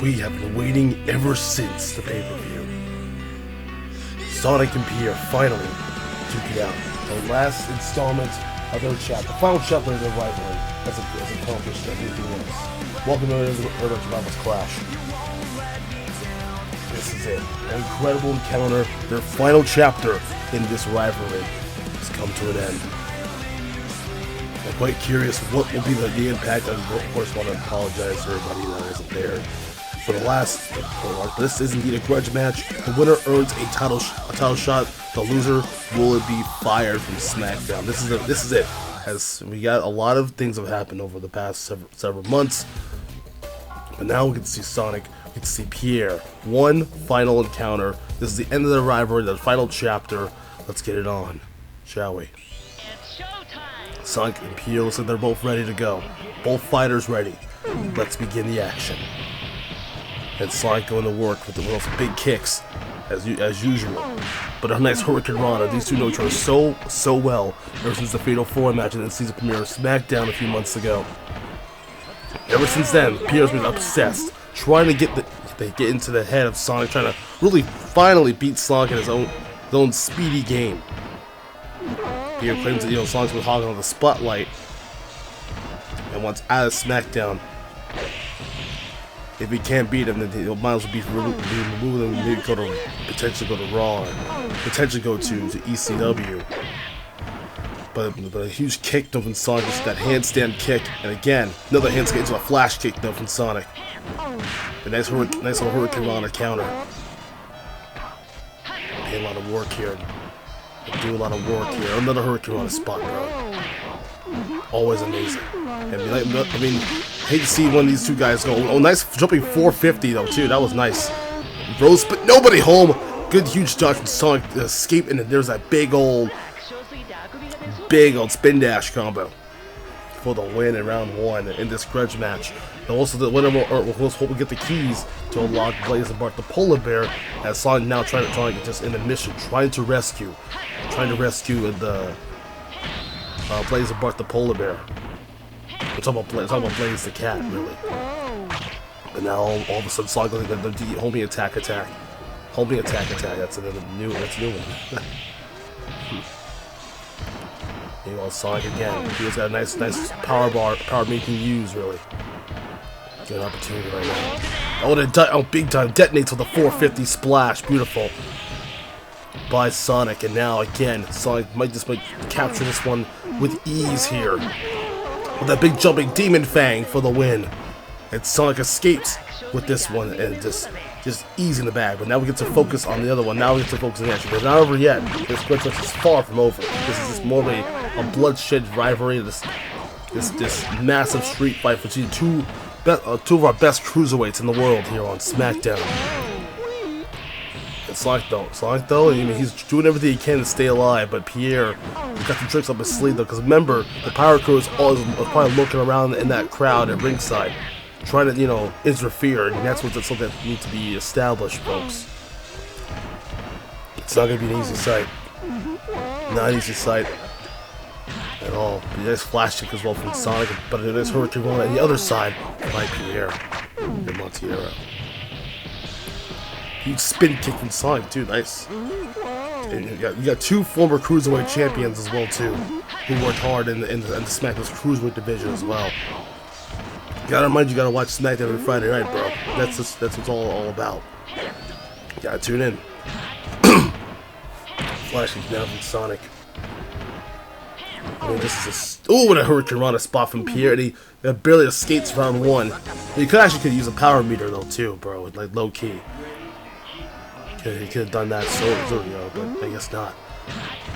we have been waiting ever since the pay-per-view. Sonic and Pierre finally took it out. The last installment of their chapter, the final chapter of their rivalry has accomplished everything else. Welcome to the Rivals Clash. This is it. An incredible encounter. Their final chapter in this rivalry has come to an end. I'm quite curious what will be the impact. I of course want to apologize to everybody that wasn't there. For the last, this is indeed a grudge match. The winner earns a title shot. The loser will be fired from SmackDown. This is it. As we got a lot of things have happened over the past several months, but now we can see Sonic. We can see Pierre. One final encounter. This is the end of the rivalry. The final chapter. Let's get it on, shall we? Sonic and Pierre looks like they're both ready to go. Both fighters ready. Let's begin the action. And Sonic going to work with those big kicks, as usual. But a nice Hurricane Rana. These two know each other so well ever since the Fatal 4 match in the season premiere of SmackDown a few months ago. Ever since then, Pierre's been obsessed, trying to get into the head of Sonic, trying to really finally beat Sonic in his own speedy game. Pierre claims that Sonic's been hogging on the spotlight and wants out of SmackDown. If he can't beat him, then he might as well be removed and maybe potentially go to Raw, or potentially go to ECW. But a huge kick though from Sonic, just that handstand kick, and again another handstand into a flash kick though from Sonic. A nice little Hurricane Rana counter. Pay a lot of work here. Do a lot of work here. Another Hurricane Rana spot, bro. Always amazing. I mean, hate to see one of these two guys go. Oh, nice jumping 450 though too. That was nice. Rose, but nobody home. Good huge dodge from Sonic to escape, and then there's that big old spin dash combo for the win in round 1 in this grudge match. And also the winner will hope to get the keys to unlock Blaze and Bart the Polar Bear, as Sonic now trying to get just in the mission, trying to rescue the Blaze and Bart the Polar Bear. We're talking about Blaze the cat, really. But now all of a sudden Sonic goes into the homing attack. Homing attack. That's a new one. You know, Sonic again. He's got a nice power making use, really. Good opportunity right now. Oh, big time detonates with a 450 splash. Beautiful by Sonic, and now again Sonic might capture this one with ease here with that big jumping Demon Fang for the win. And Sonic escapes with this one and just easy in the bag. But now we get to focus on the other one. Now we get to focus on the action. It's not over yet. This grudge match is far from over. This is just more of a bloodshed rivalry. This massive street fight between two of our best cruiserweights in the world here on SmackDown. And Sonic though, I mean, he's doing everything he can to stay alive, but Pierre got some tricks up his sleeve though, because remember, the Power Crew was probably looking around in that crowd at ringside, trying to, interfere, and that's something that needs to be established, folks. It's not going to be an easy sight. Not an easy sight at all. But nice flash kick as well from Sonic, but a nice Hurricane Rana on the other side by Pierre and Montiero. Huge spin kick from Sonic too, nice. And you got two former Cruiserweight champions as well too, who worked hard in the SmackDown's Cruiserweight division as well. You gotta remind you gotta watch SmackDown every Friday night, bro. That's what it's all about. You gotta tune in. Flashing down from Sonic. I mean, this is what a Hurricane Rana spot from Pierre, and he barely escapes round 1. He could use a power meter though too, bro, like low key. He could have done that so but I guess not.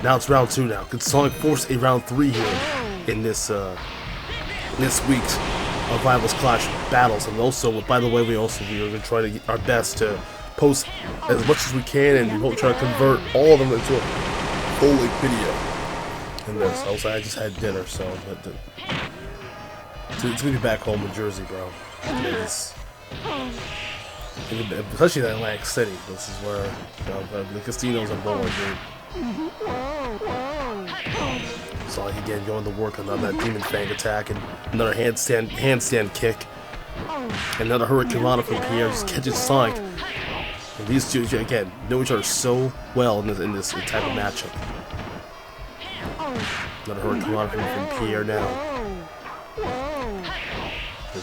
Now it's round 2 now. Could Sonic force a round 3 here in this week's Rivals Clash battles? And also, by the way, we are going to try to get our best to post as much as we can, and we hope to try to convert all of them into a full-length video in this. Also, I just had dinner, so it's going to be back home in Jersey, bro. Especially in Atlantic City. This is where the casinos are born, dude. Sonic again going to work on that Demon Fang attack, and another handstand kick. Another Hurricane from Pierre just catches Sonic. And these two, again, know each other so well in this type of matchup. Another Hurricane from Pierre now.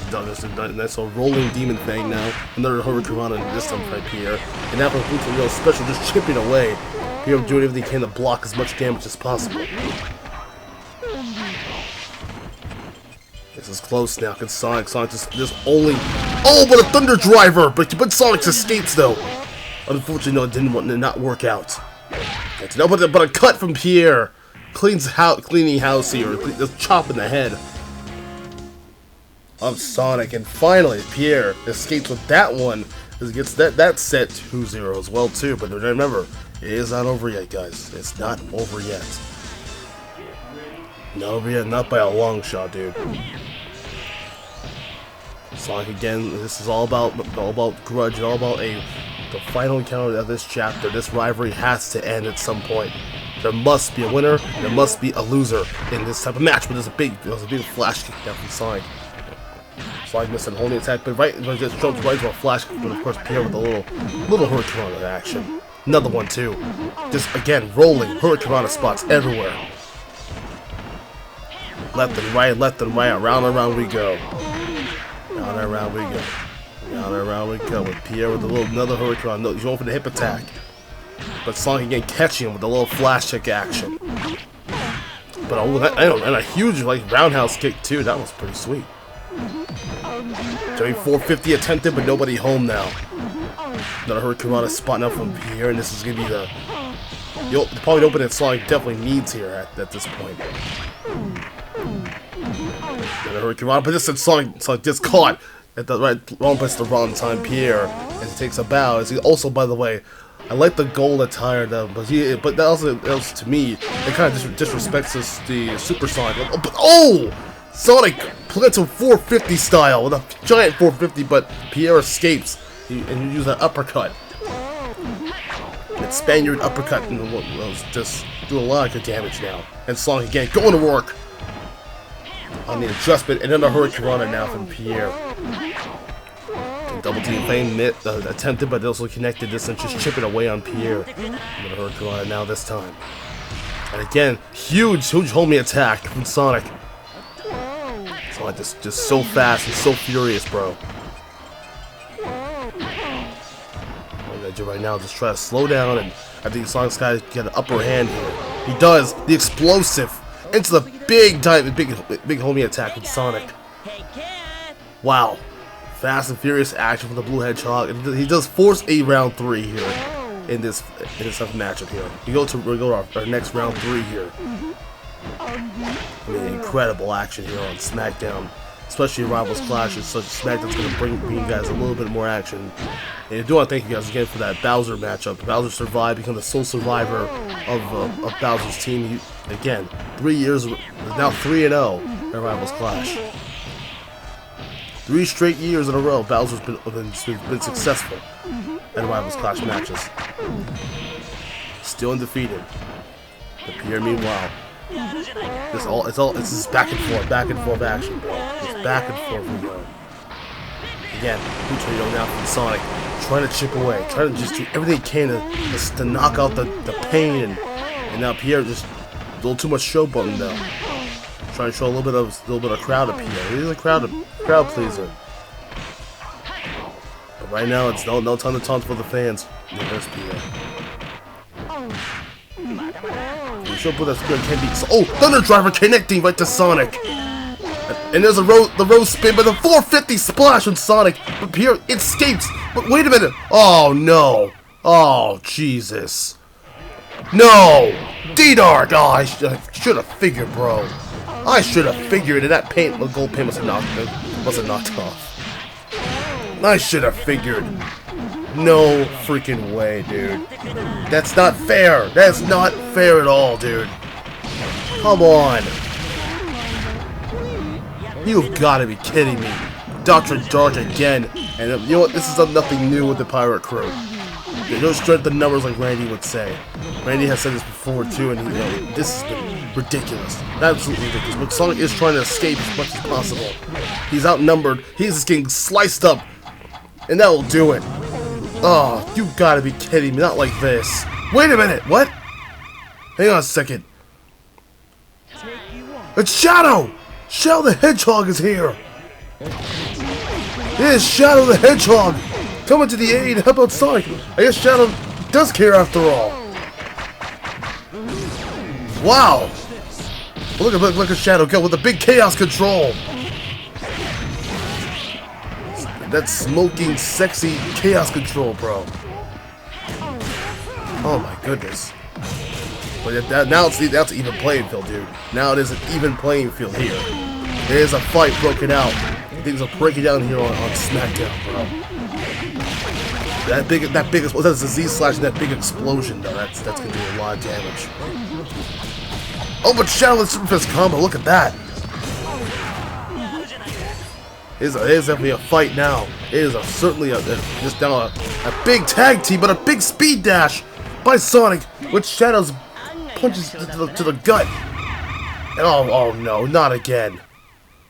There's a nice little rolling demon thing now. Another Hurricane this time by Pierre. And now from Blue Real Special just chipping away. Pierre doing everything he can to block as much damage as possible. This is close now. Can Sonic just only... Oh, but a Thunder Driver! But Sonic escapes though. Unfortunately, no, it did not work out. No, but a cut from Pierre. Cleaning house here. Just chopping the head of Sonic. And finally, Pierre escapes with that one. It gets that set 2-0 as well too. But remember, it is not over yet, guys. It's not over yet. Not over yet, not by a long shot, dude. Sonic again. This is all about grudge, all about the final encounter of this chapter. This rivalry has to end at some point. There must be a winner, and there must be a loser in this type of match. But there's a big flash kick down from Sonic. Sonic missed an holding attack, but just jumps right to a flash kick. But of course, Pierre with a little Hurricane action. Another one too. Just again rolling Hurricane spots everywhere. Left and right, around and around we go. Round and around we go. Round and around we go. With Pierre with another Hurricane. No, he's going for the hip attack. But Sonic again catching him with a little flash kick action. But and a huge roundhouse kick too. That was pretty sweet. Doing 450 attempted, but nobody home now. Another Hurricane spot now from Pierre, and this is gonna be the probably open that Sonic definitely needs here at this point. Another Hurricane, but this is Sonic just caught at the wrong place at the wrong time. Pierre as he takes a bow. As he also, by the way, I like the gold attire though, but that also to me it kind of disrespects the Super Sonic. Sonic plants a 450 style with a giant 450, but Pierre escapes and uses an uppercut. That Spaniard uppercut and just do a lot of good damage now. And Sonic again going to work on the adjustment, and then a Hurricane now from Pierre. Double team flame attempted, but also connected this and just chipping away on Pierre. Another Hurricane now this time. And again, huge homie attack from Sonic. Sonic just so fast and so furious, bro. What I'm gonna do right now is just try to slow down, and I think Sonic's got to get an upper hand here. He does. The explosive into the big homie attack with Sonic. Wow. Fast and furious action from the Blue Hedgehog, and he does force a round 3 here in this matchup here. We go to our next round 3 here. I mean, incredible action here on SmackDown, especially in Rivals Clashes. Such SmackDown's going to bring you guys a little bit more action. And I do want to thank you guys again for that Bowser matchup. Bowser survived, become the sole survivor of Bowser's team. Again, 3 years, now 3-0 in Rivals Clash. 3 straight years in a row, Bowser's been successful at Rivals Clash matches. Still undefeated. But Pierre, meanwhile, this is back and forth action, bro. It's back and forth we go. Again, Tornado now from Sonic, trying to chip away, trying to just do everything he can to knock out the pain, and now Pierre just a little too much showboating though. Trying to show a little bit of crowd appeal. He's a crowd pleaser. But right now, it's no time to taunt for the fans. There's Pierre. You should put that spear can be. Oh, Thunder Driver connecting right to Sonic. And there's the rose spin, but the 450 splash on Sonic. But Pierre escapes. But wait a minute. Oh no. Oh Jesus. No. D-Dark. Oh, I should have figured, bro. I should have figured that gold paint must have knocked off. I should have figured. No freaking way, dude. That's not fair. That's not fair at all, dude. Come on. You've got to be kidding me. Dr. Dark again. And you know what? This is nothing new with the Pirate Crew. They don't strength the numbers like Randy would say. Randy has said this before too, and this has been Ridiculous. Absolutely ridiculous. But Sonic is trying to escape as much as possible. He's outnumbered. He's just getting sliced up. And that will do it. Oh, you gotta be kidding me. Not like this. Wait a minute. What? Hang on a second. It's Shadow! Shadow the Hedgehog is here! It is Shadow the Hedgehog! Coming to the aid to help out Sonic! I guess Shadow does care after all! Wow! Look at Shadow go with the big Chaos Control! That smoking, sexy Chaos Control, bro. Oh my goodness. But now it's an even playing field, dude. Now it is an even playing field here. There is a fight broken out. Things are breaking down here on SmackDown, bro. That big, well, that's a Z-slash and that big explosion, though. That's gonna do a lot of damage. Oh, but Shadow with Super Fist combo. Look at that. It is definitely a fight now. It is certainly just now a big tag team, but a big speed dash by Sonic, with Shadow's punches to the gut. And oh no, not again.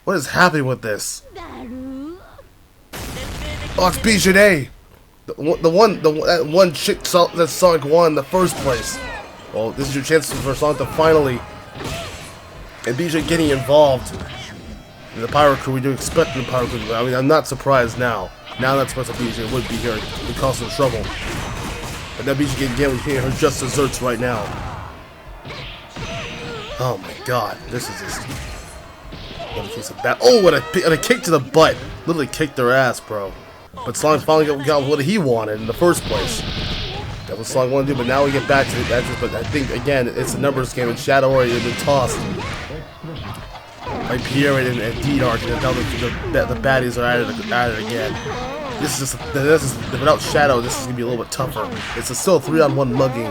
What is happening with this? Oh, it's Bijanet. That one shit that Sonic won in the first place. Well, this is your chance for Sonic to finally, and Bijanet getting involved. In the Pyro Crew, we do expect the Pyro Crew. I mean, I'm not surprised now. Now that's supposed to Bijanet would be here to cause some trouble. But that Bijanet again, we hear her just desserts right now. Oh my god, this is just another case of bad. Oh, and a kick to the butt. Literally kicked their ass, bro. But Sonic finally got what he wanted in the first place. That was Sonic wanted to do, but now we get back to the matches. But I think again, it's a numbers game, and Shadow already had been tossed by Pierre and D-Dark, and now the baddies are at it again. This is without Shadow, this is gonna be a little bit tougher. It's still a 3-on-1 mugging.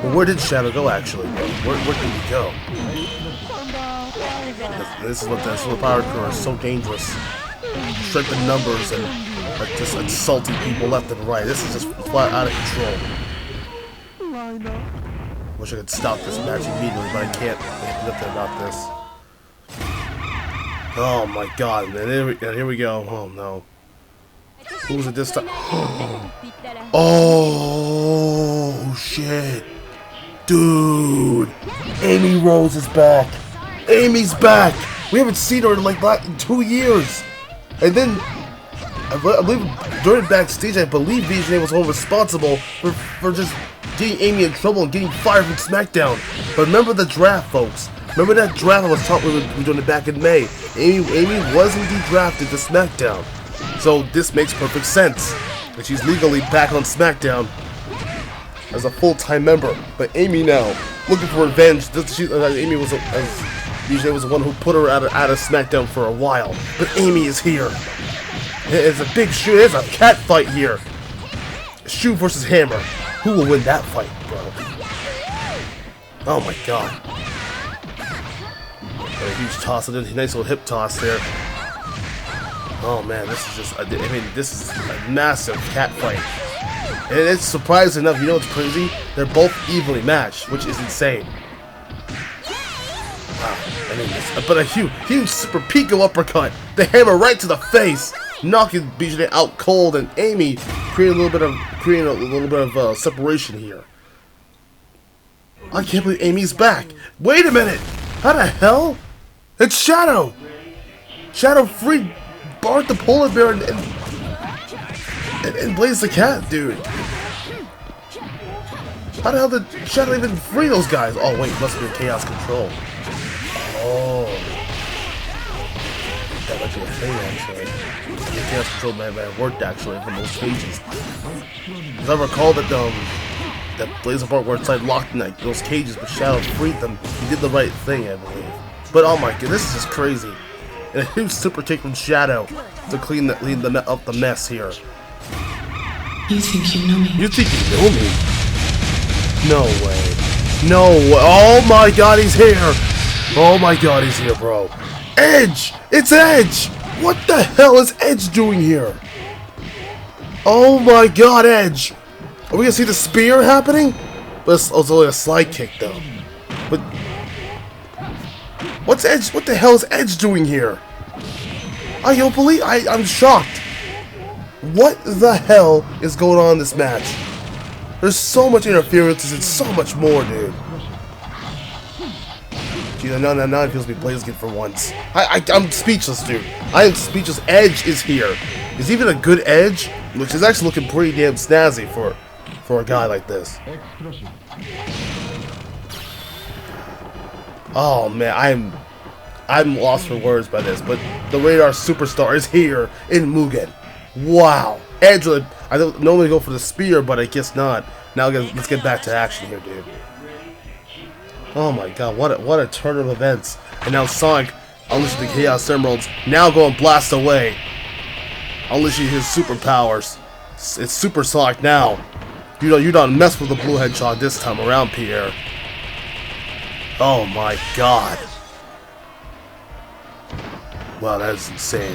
But where did Shadow go actually? Where did he go? This is what the Power Crew are so dangerous. Strike the numbers and just insulting people left and right. This is just flat out of control. Wish I could stop this match immediately, but I can't. I can't do nothing about this. Oh my god, man. Here we go. Oh no. Who was it this time? Oh shit. Dude. Amy Rose is back. Amy's back. We haven't seen her in like 2 years. And then I believe during backstage, I believe Bijanet was one responsible for just getting Amy in trouble and getting fired from SmackDown. But remember the draft, folks. Remember that draft I was talking we were doing it back in May. Amy was indeed drafted to SmackDown. So this makes perfect sense. And she's legally back on SmackDown as a full-time member. But Amy now, looking for revenge. Amy was Bijanet was the one who put her out of SmackDown for a while. But Amy is here. It's a big shoe. There's a cat fight here. Shoe versus Hammer. Who will win that fight, bro? Oh my god. A huge toss, a nice little hip toss there. Oh man, this is just, I mean, this is a massive cat fight. And it's surprising enough, you know what's crazy? They're both evenly matched, which is insane. Wow, I mean, but a huge super Pico uppercut. The Hammer right to the face, knocking Bijanet out cold, and Amy creating a little bit of separation here. I can't believe Amy's back. Wait a minute, how the hell? It's Shadow. Shadow freed Bart the polar bear and Blaze the cat, dude. How the hell did Shadow even free those guys? Oh wait, must be a Chaos Control. Oh, that might be a thing actually. The Chaos Control man worked actually from those cages. Because I recall that Blaze and Bart were inside locked in those cages, but Shadow freed them. He did the right thing, I believe. But oh my god, this is just crazy. And a huge super kick from Shadow to clean up the mess here. You think you know me? You think you know me? No way. No way. Oh my god, he's here. Oh my god, he's here, bro. Edge! It's Edge! What the hell is Edge doing here? Oh my god, Edge! Are we gonna see the spear happening? But it's only a slide kick, though. But What's Edge? What the hell is Edge doing here? I don't believe. I'm shocked. What the hell is going on in this match? There's so much interference and so much more, dude. Gee, now it feels to be Blaziken for once. I'm speechless, dude. I am speechless. Edge is here. Is even a good Edge, which is actually looking pretty damn snazzy for a guy like this. Oh man, I'm lost for words by this, but the Radar Superstar is here in Mugen. Wow. Edge, I don't normally go for the spear, but I guess not. Now let's get back to action here, dude. Oh my god, what a turn of events. And now Sonic unleashing the Chaos Emeralds, now going blast away. Unleashing his superpowers. It's Super Sonic now. You don't mess with the Blue Hedgehog this time around, Pierre. Oh my god. Wow, that is insane.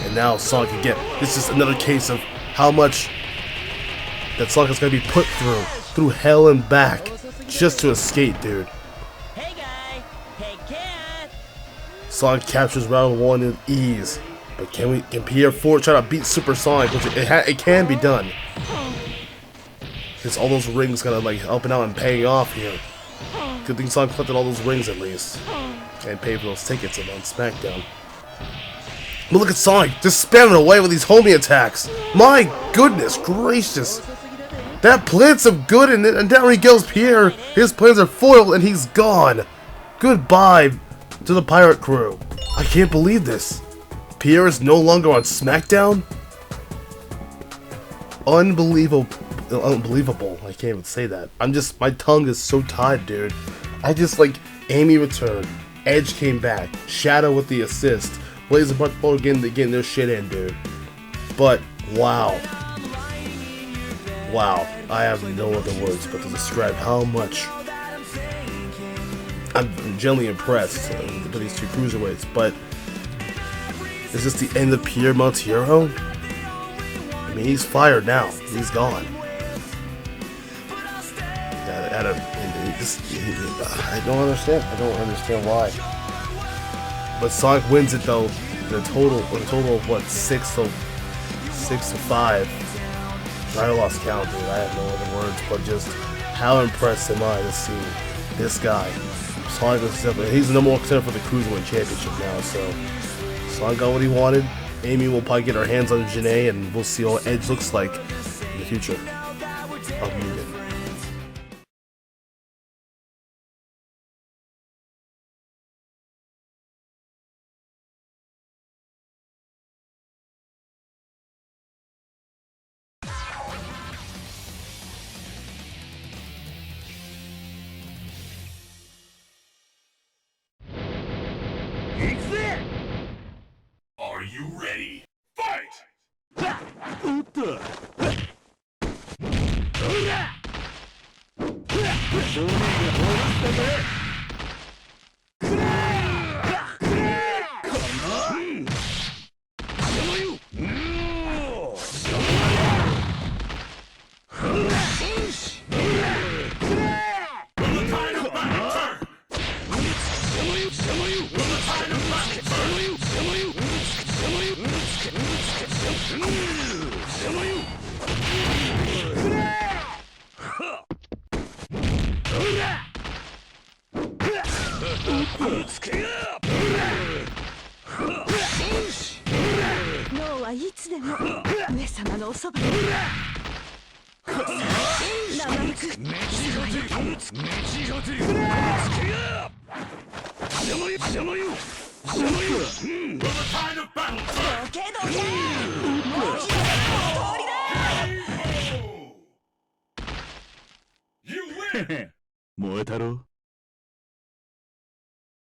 And now Sonic again. This is another case of how much that Sonic is going to be put through hell and back just to escape, dude. Hey guy, hey cat. Sonic captures round 1 in ease, but can Pierre 4 try to beat Super Sonic? Which it can be done. Because all those rings kind of like helping out and paying off here. Good thing Sonic collected all those rings at least, and paid for those tickets on SmackDown. But look at Sonic, just spamming away with these homie attacks. My goodness gracious. That planned some good, and down he goes Pierre. His plans are foiled, and he's gone. Goodbye to the pirate crew. I can't believe this. Pierre is no longer on SmackDown? Unbelievable. I can't even say that. My tongue is so tied, dude. Amy returned. Edge came back. Shadow with the assist. Blaze and Buckball getting their shit in, dude. But, wow. Wow. I have no other words but to describe how much I'm genuinely impressed with these two cruiserweights. But, is this the end of Pierre Monteiro? I mean, he's fired now. He's gone. I don't understand. I don't understand why. But Sonic wins it though. The total of what, 6 to 5. I lost count, dude. I have no other words, but just how impressed am I to see this guy. Sonic is he's the number 1 contender for the Cruiserweight Championship now. So Sonic got what he wanted. Amy will probably get her hands on Janae, and we'll see what Edge looks like in the future of Mugen. Are you ready? Fight!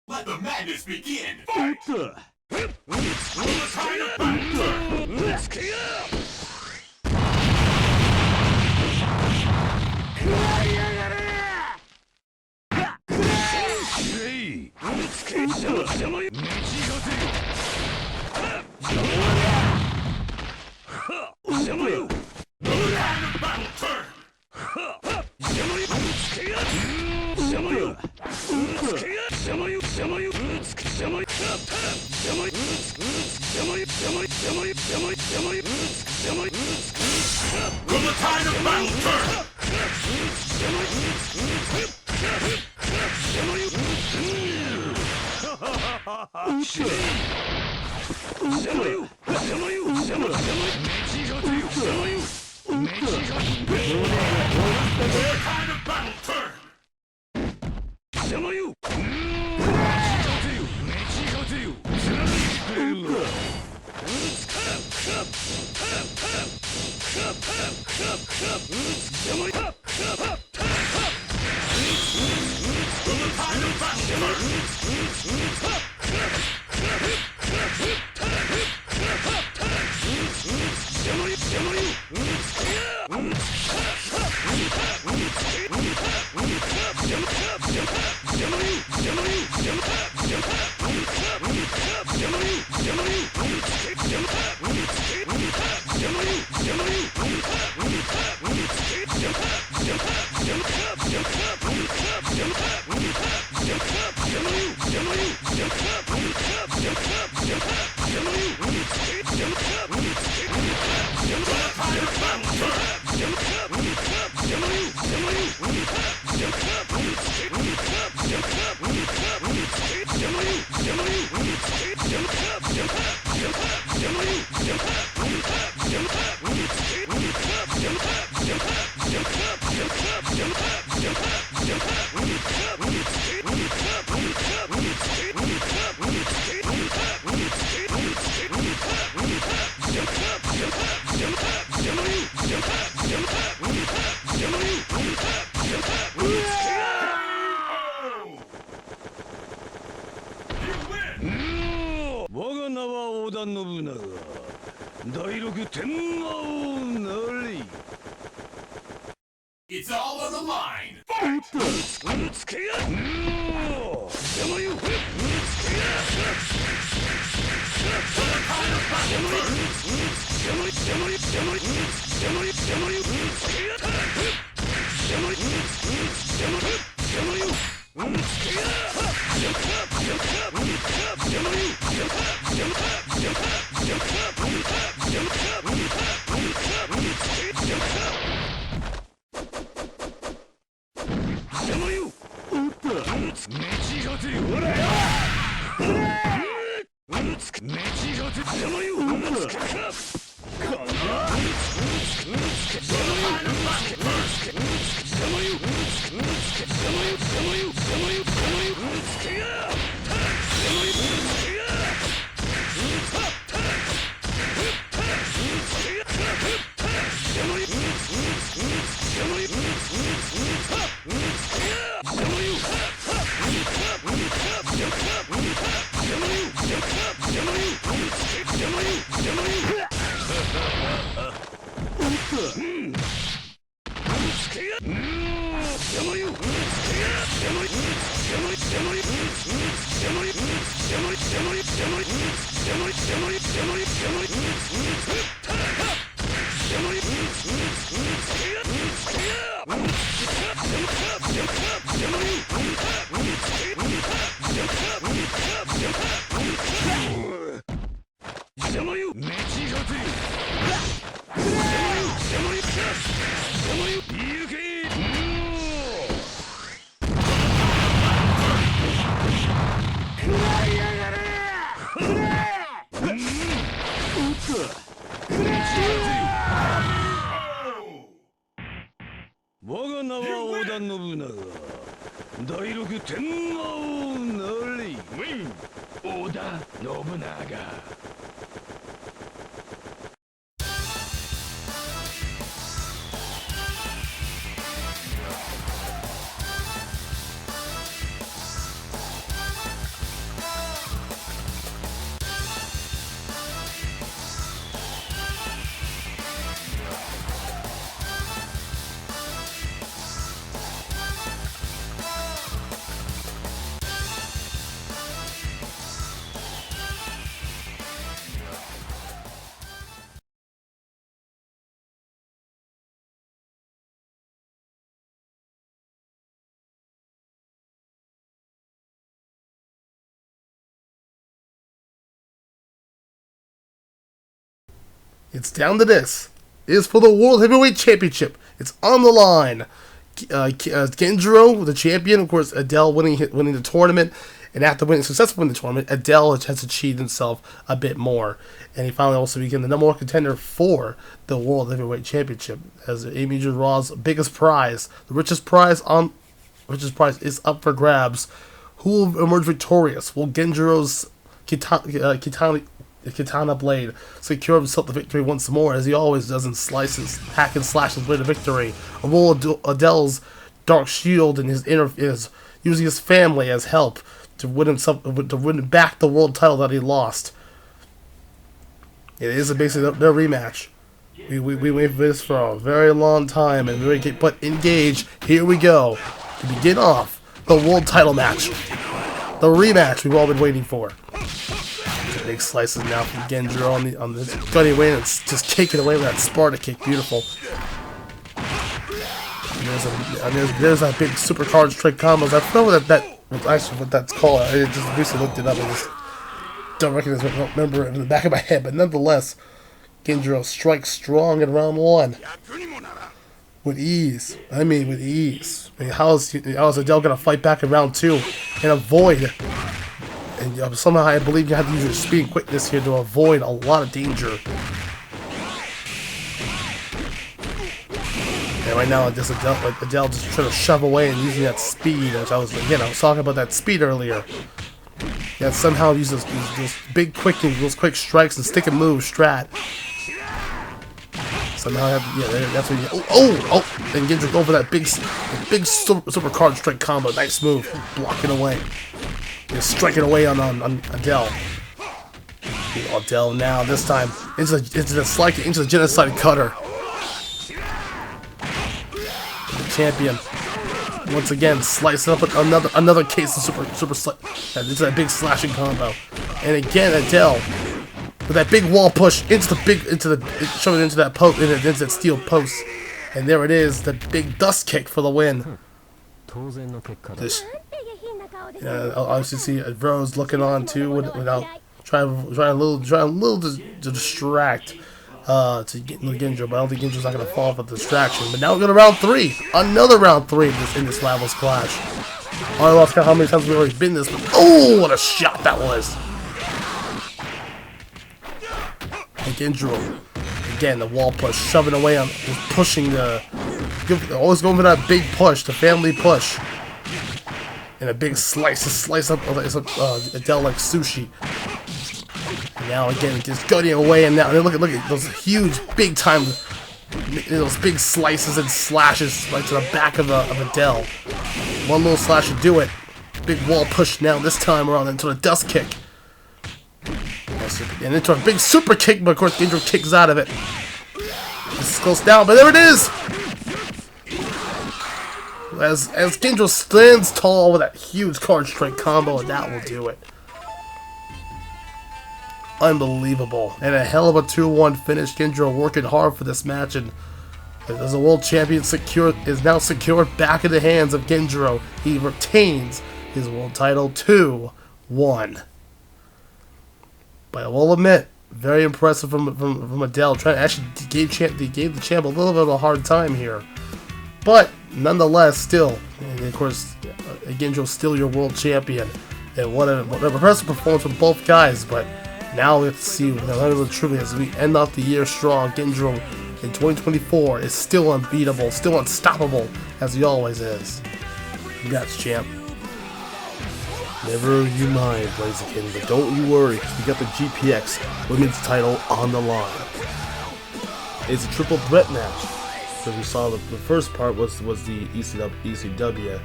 Let the madness begin! Fight! Will the tide of battle turn? Will the tide of battle turn? It's all on the line. Fight! It's down to this. It is for the World Heavyweight Championship. It's on the line. Genjiro, the champion, of course, Adele winning the tournament, and after successfully winning the tournament, Adele has achieved himself a bit more, and he finally also became the #1 contender for the World Heavyweight Championship as Amy Raw's biggest prize, the richest prize is up for grabs. Who will emerge victorious? Will Genjiro's Katana blade secure himself the victory once more, as he always does, and hack and slash his way to victory? Or will Adele's dark shield and his using his family as help to win back the world title that he lost? It is basically their rematch. We waited for this for a very long time, and but engage. Here we go to begin off the world title match, the rematch we've all been waiting for. Big slices now from Genjiro on this gutty way, and it's just kicking away with that Sparta kick. Beautiful. And there's that big super card strike combos. I don't know what that's called. I just recently looked it up. I just don't recognize it. I don't remember it in the back of my head. But nonetheless, Genjiro strikes strong in round 1 with ease. I mean, with ease. I mean, how is Adele gonna fight back in round 2 and avoid? And somehow I believe you have to use your speed and quickness here to avoid a lot of danger. And right now, Adele just trying to shove away and using that speed, which I was talking about that speed earlier. Yeah, somehow uses those big those quick strikes and stick and move strat. Somehow, that's what you. Oh! And Genjiro go for that big super card strike combo. Nice move, blocking away. He's striking away on Adele. Adele now, this time, into the genocide cutter. The champion, once again, slicing up another case of super into that big slashing combo. And again, Adele, with that big wall push, shoving into that post, into that steel post. And there it is, the big dust kick for the win. Obviously see Rose looking on too, without trying a little to distract Genjiro, but I don't think Genjiro's not gonna fall for the distraction. But now we go to round 3, another round 3 in this Rivals clash. I lost count how many times we've already been this, but oh, what a shot that was! And Genjiro, again, the wall push, shoving away on, just pushing always going for that big push, the family push. And a big slice up Adele like sushi. And now again, just gutting away, and now look at those huge, big time, those big slices and slashes right to the back of Adele. One little slash to do it. Big wall push now. This time around into a dust kick, and into a big super kick. But of course, Genjiro kicks out of it. This is close down, but there it is. As Genjiro stands tall with that huge card strike combo, and that will do it. Unbelievable. And a hell of a 2-1 finish. Genjiro working hard for this match, and as a world champion is now secured back in the hands of Genjiro. He retains his world title 2-1. But I will admit, very impressive from Adele. Actually gave the champ a little bit of a hard time here. But nonetheless, still, and of course, Genjiro's still your world champion. And what an impressive performance from both guys. But now we have to see truly as we end off the year strong. Genjiro in 2024 is still unbeatable, still unstoppable, as he always is. Congrats, champ. Never you mind, Blaziken, but don't you worry, we got the GPX women's title on the line. It's a triple threat match. So we saw the first part was the ECW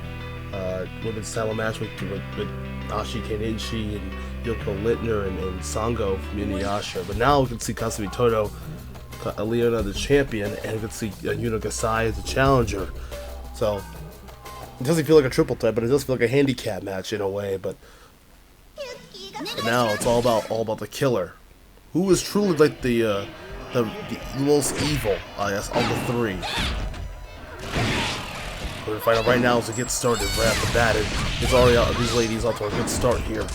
women's title match with Kenen-Shi and Yoko Littner and Sango from Inuyasha. But now we can see Kasumi Todoh, Leona the champion, and we can see Yuno as the challenger. So it doesn't feel like a triple threat, but it does feel like a handicap match in a way. But now it's all about the killer, who is truly like the most evil, I guess, of the three. We're gonna find out right now as we get started right off the bat. It's already these ladies off to a good start here. As a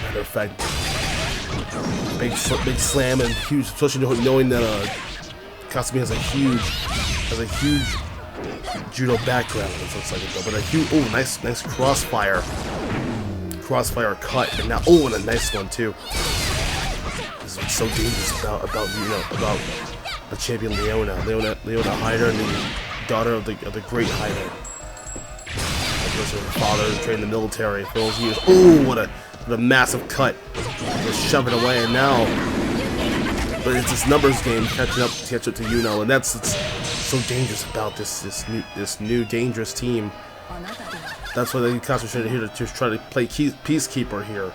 matter of fact, Big slam and huge, especially knowing that Kasumi has a huge judo background. It looks like it though, but a huge, oh, nice crossfire cut, and now, oh, and a nice one too. This is what's so dangerous about the champion Leona Heidern, the daughter of the great Heidern. Her father trained in the military for those years. Oh, what a massive cut! Just shove it away, and now, but it's this numbers game catch up to Yuno, and that's what's so dangerous about this new dangerous team. That's why they concentrated here to try to play peacekeeper here.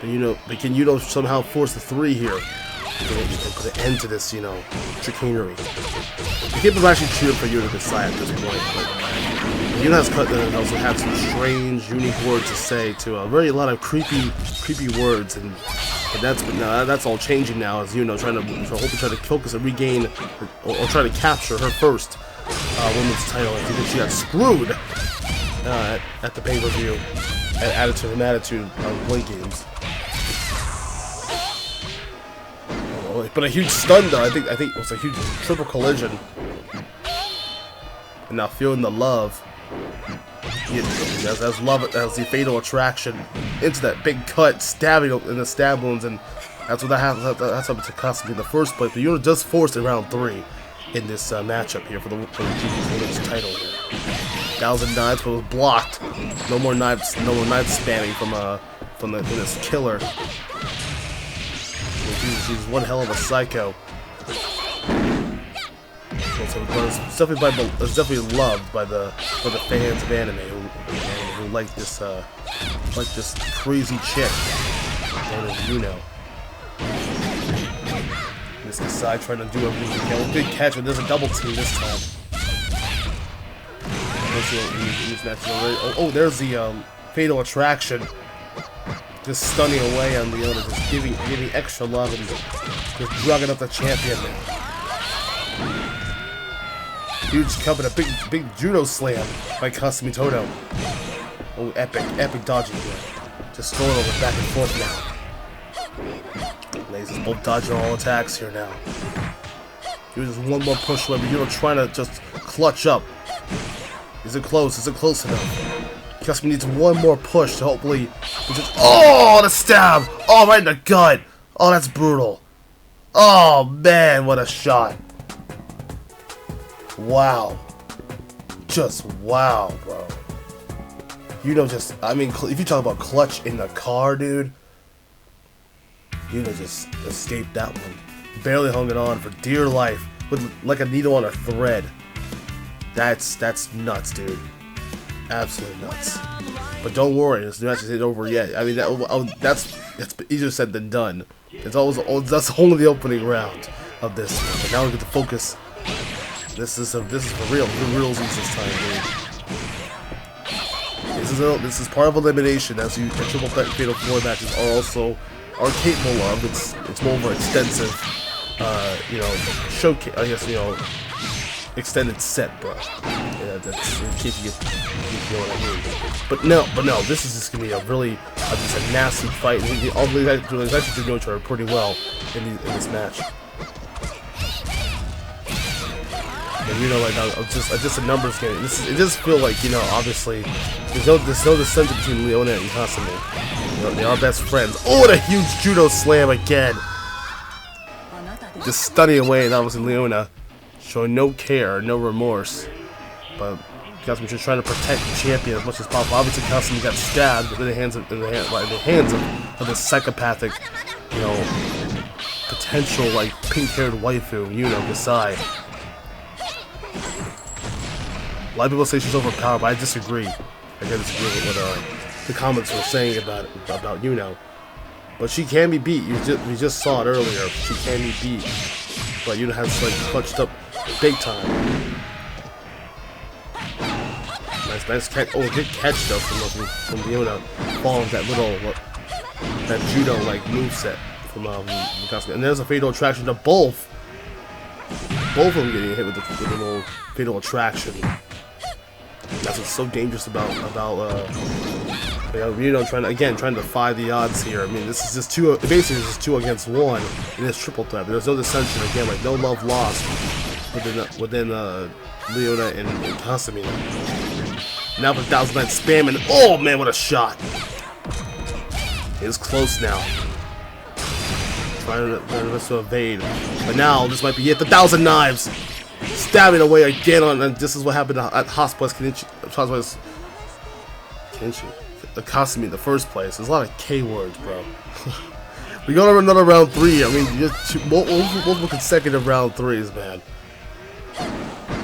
But can Yuno somehow force the 3 here? You can put an end to this, chicanery. The people are actually cheering for Yuno to decide at this point. But Yuno has cut and also had some strange, unique words to say to a lot of creepy words, but that's all changing now as Yuno trying to focus and regain or try to capture her first women's title. I think she got screwed at the pay-per-view at Attitude Blade Games. But a huge stun though. I think it was a huge triple collision. And now feeling the love. As the fatal attraction into that big cut, stabbing in the stab wounds, and that's what that's happened to Kasumi in the first place. But Yuno just forced in round 3 in this matchup here for the women's title here. 1,000 knives, but it was blocked. No more knives spamming from this killer. She's one hell of a psycho. It's definitely loved by the fans of anime who like this crazy chick named Yuno. This Kasai trying to do everything he can. Big catch, but there's a double team this time. Oh, there's the fatal attraction. Just stunning away on Leona, just giving extra love and just drugging up the champion. Huge cup and a big judo slam by Kasumi Todoh. Oh, epic dodging here. Just going over back and forth now. Lasers both dodging all attacks here now. Here's one more push away, but Yuno trying to just clutch up. Is it close? Is it close enough? Kasumi needs one more push to hopefully. Oh, the stab! Oh, right in the gut! Oh, that's brutal. Oh man, what a shot! Wow. Just wow, bro. If you talk about clutch in the car, dude, Yuno just escaped that one. Barely hung it on for dear life, with like a needle on a thread. That's nuts, dude. Absolutely nuts. But don't worry, this match isn't over yet. I mean, that's easier said than done. That's only the opening round of this. But now we get to focus. This is for real. The realsies this time, dude. This is part of elimination, as the triple fatal 4 matches are capable of. It's more of an extensive, showcase. I guess extended set, bro. Yeah, that's in case you know what I mean. But no, this is just gonna be a really just a nasty fight. All the guys actually know each other pretty well in this match. And like just a numbers game. It does feel like obviously there's no dissension between Leona and Kasumi. They are best friends. Oh, and a huge judo slam again. Just stunning away, and obviously Leona showing no care, no remorse. But Kasumi just trying to protect the champion as much as possible. Obviously, Kasumi got stabbed in the hands of this psychopathic, potential pink-haired waifu, Kasai. A lot of people say she's overpowered, but I disagree. I disagree with what the comments were saying about Yuno. But she can be beat. We just saw it earlier. She can be beat. But Yuno has clutched up big time. Nice catch. Oh, good catch though from Leona, following that judo moveset from Kasumi. And there's a fatal attraction to both. Both of them getting hit with the little fatal attraction. That's what's so dangerous about Yuno trying to defy the odds here. I mean, this is just two. Basically, this is 2 against 1 in this triple threat. But there's no dissension again. Like no love lost within Leona and Kasumi. Now for 1009 spam and oh man, what a shot! It's close now. Trying to evade, but now this might be it. The 1000 knives, stabbing away again on. And this is what happened at Hospice Kenen-Shi, Kasumi in the first place. There's a lot of K words, bro. We got over another round 3. I mean, just multiple consecutive round 3s, man.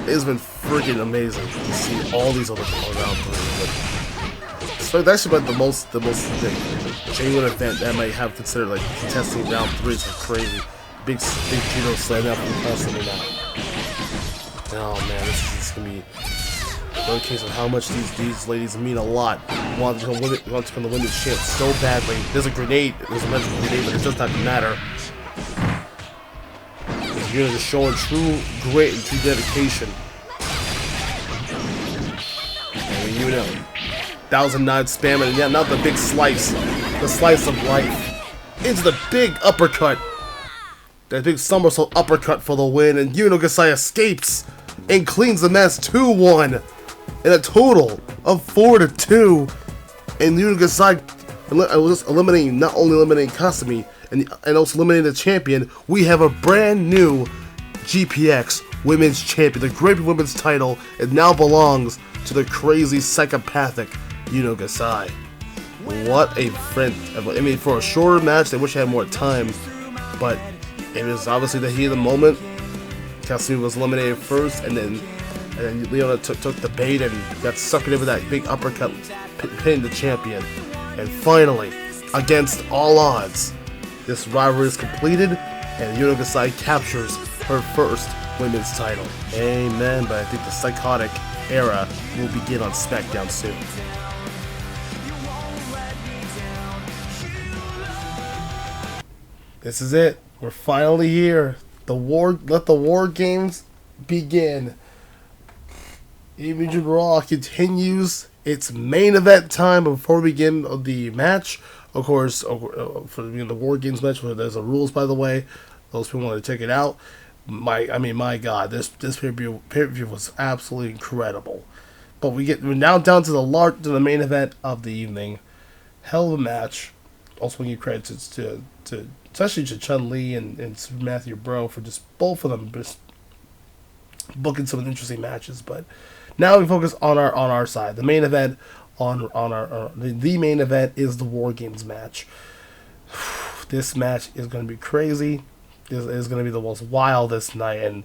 It's been freaking amazing to see all these other round 3s. So that's about the most genuine event that I might have considered like contesting round 3s is crazy. Big Yuno slam out from Kasumi now. Oh man, this is gonna be another case of how much these ladies mean a lot. Want to become the women's champ so badly. There's a grenade. There's a magical grenade, but it does not matter. Yuno just showing true grit and true dedication. And Yuno, 1009 spam, and yeah, not the big slice, the slice of life into the big uppercut. That big somersault uppercut for the win, and Yuno Gasai escapes and cleans the mess 2-1 in a total of 4-2. And Yuno Gasai was eliminating, not only eliminating Kasumi and also eliminating the champion. We have a brand new GPX Women's Champion. The great women's title it now belongs to the crazy psychopathic Yuno Gasai. What a friend! I mean, for a shorter match, they wish I had more time, but it was obviously the heat of the moment. Kasumi was eliminated first, and then Leona took the bait and got sucked into that big uppercut, pinning the champion. And finally, against all odds, this rivalry is completed, and Yuno Gasai captures her first women's title. Amen. But I think the psychotic era will begin on SmackDown soon. This is it. We're finally here. Let the war games begin. Image Raw continues its main event time. Before we begin the match, of course, for the war games match, where there's the rules, by the way, those people want to check it out. My God, this pay-per-view was absolutely incredible. But we're now down to the main event of the evening. Hell of a match. Also, want to give credits to especially to Chun-Li and Matthew Bro for just both of them just booking some interesting matches. But now we focus on our side. The main event the main event is the War Games match. This match is going to be crazy. This is going to be the most wildest night, and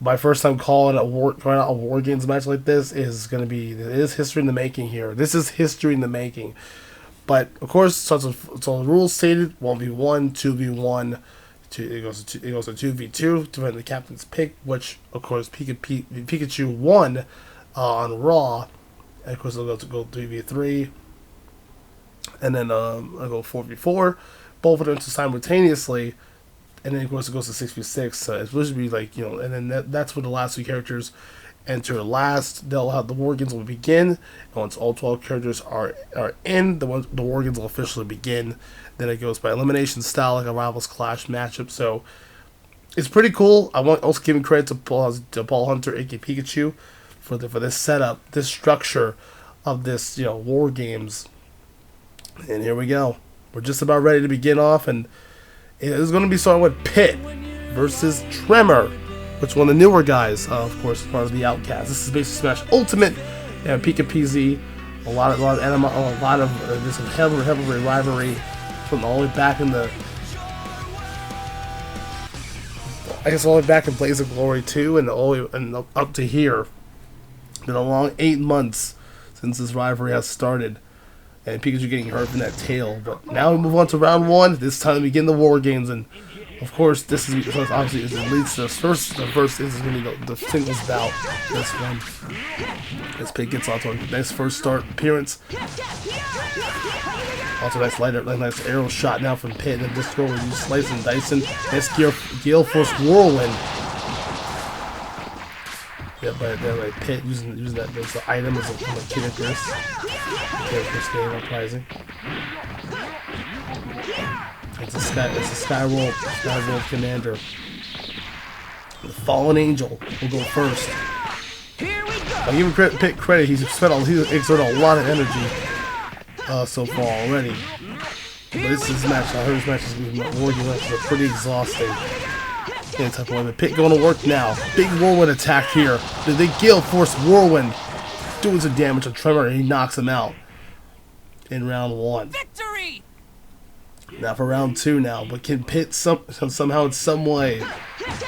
my first time calling a War Games match like this is going to be history in the making here. This is history in the making. But of course, so the rules stated 1v1, 2v1, it goes to 2v2 to win the captain's pick, which of course Pikachu won on Raw. And of course, it'll go 3v3, and then I'll go 4v4, both of them simultaneously, and then of course it goes to 6v6. So it's supposed to be like, and then that's when the last 2 characters enter last. They'll have the War Games will begin, and once all 12 characters are in, the War Games will officially begin. Then it goes by elimination style, like a Rivals Clash matchup. So it's pretty cool. I want also giving credit to Paul Hunter, aka Pikachu, for this setup, this structure of this War Games. And here we go. We're just about ready to begin off, and it is going to be starting with Pit versus Tremor, which one of the newer guys, of course, as far as the Outcast. This is basically Smash Ultimate and PPVs. A lot of this heavy rivalry from all the way back in the, all the way back in Blaze of Glory 2 and up to here. Been a long 8 months since this rivalry has started, and Pikachu getting hurt from that tail. But now we move on to round 1. This time we begin the War Games, and of course, this is obviously it leads to the first is going to be the singles bout. This one, this Pit gets onto a nice first start appearance. Also, nice arrow shot now from Pit, and this throw with Slice and Dyson. Nice Gale Force Whirlwind. Yeah, but then Pit using that as the item as a kid at this. Okay, first game uprising. It's a Skywolf Commander. The Fallen Angel will go first. I'll give him credit. He's exerted a lot of energy so far already. But this match, I heard this match is going to be wargame matches are pretty exhausting. Any type of way. But Pit going to work now. Big whirlwind attack here. The Gale Force whirlwind doing some damage to Tremor, and he knocks him out in round 1. Victory! Now for round 2 now, but can Pit somehow in some way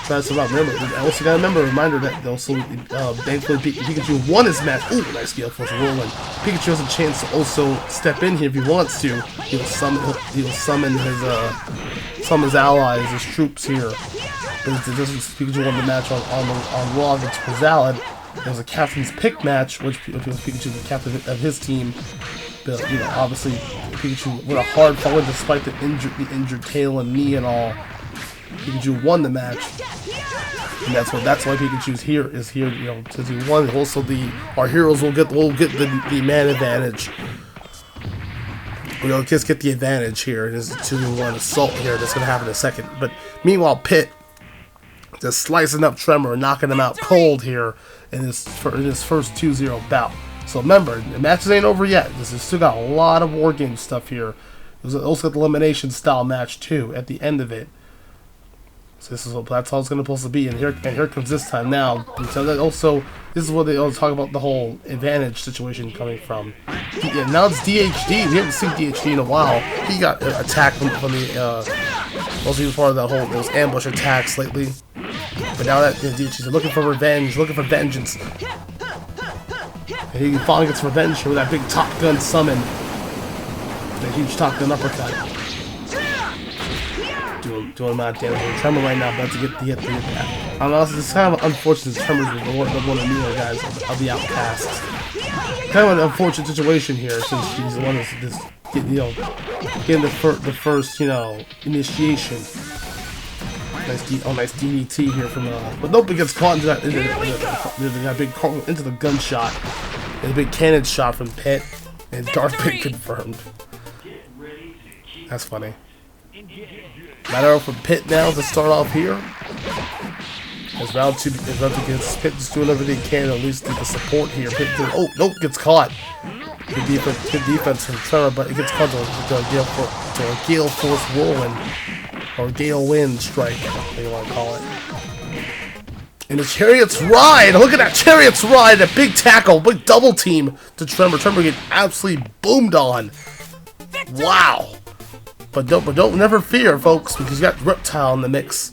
try to survive? Remember, I also gotta remember a reminder that also thankfully Pikachu won his match. Ooh, nice Gale Force whirlwind. Pikachu has a chance to also step in here if he wants to. He will summon his allies, his troops here. But Pikachu won the match on Raw against Quizalid. It was a captain's pick match, which was Pikachu the captain of his team. But, you know, obviously Pikachu with a hard fall despite the injured tail and knee and all. Pikachu won the match, and that's why Pikachu's here. You know, since he won. Also, our heroes will get the man advantage. We'll just get the advantage here. There's a 2-1 assault here. That's gonna happen in a second. But meanwhile, Pit just slicing up Tremor and knocking him out cold here in his first 2-0 bout. So remember, the matches ain't over yet. This has still got a lot of wargame stuff here. There's also got the elimination style match too at the end of it. So that's all it's gonna supposed to be. And here comes this time now. So that also, this is where they always talk about the whole advantage situation coming from. Yeah, now it's DHD. We haven't seen DHD in a while. He got attacked from the. Also, he was part of that whole those ambush attacks lately. But now that DHD's looking for revenge, looking for vengeance. And he finally gets revenge here with that big Top Gun summon. That huge Top Gun uppercut. Doing a lot of damage. Tremor right now about to get the hit. I know it's kind of unfortunate. Tremor's one of the newer guys of the Outcasts. Kind of an unfortunate situation here since he's the one that's getting the first initiation. Nice DDT here from but nope, it gets caught into the gunshot. And a big cannon shot from Pit, and Darth Pit confirmed. That's funny. Matter from Pit now to start off here. As round 2 against Pit, just doing everything he can to at least get the support here. Pit gets caught. Good defense from Trevor, but it gets caught to a Gale Force whirlwind. Or Gale Wind Strike, whatever you want to call it. And the Chariot's Ride! Look at that Chariot's Ride! A big tackle, big double team to Tremor. Tremor get absolutely boomed on. Wow! But don't never fear, folks, because you got Reptile in the mix.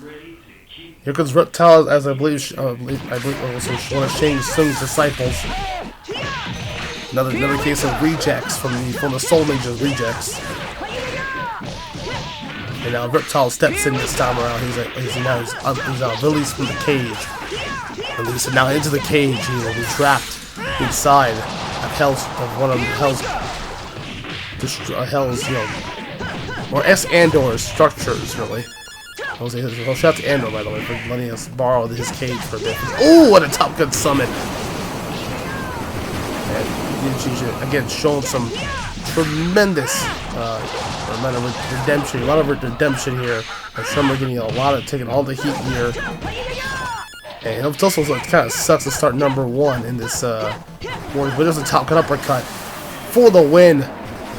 Here comes Reptile, as I believe also one of Shang Tsung's disciples. Another case of rejects from the Soul Ninja rejects. And now Reptile steps in this time around. He's now released from the cage. Released now into the cage. He will be trapped inside of one of Hell's or Andor's structures, really. I'll shout out to Andor, by the way, for letting us borrow his cage for a bit. Oh, what a Top Gun summon! And again, showing some tremendous amount of redemption here. And Tremor getting taking all the heat here. And it's also kind of sucks to start number 1 in this war, but there's a Top Gun uppercut for the win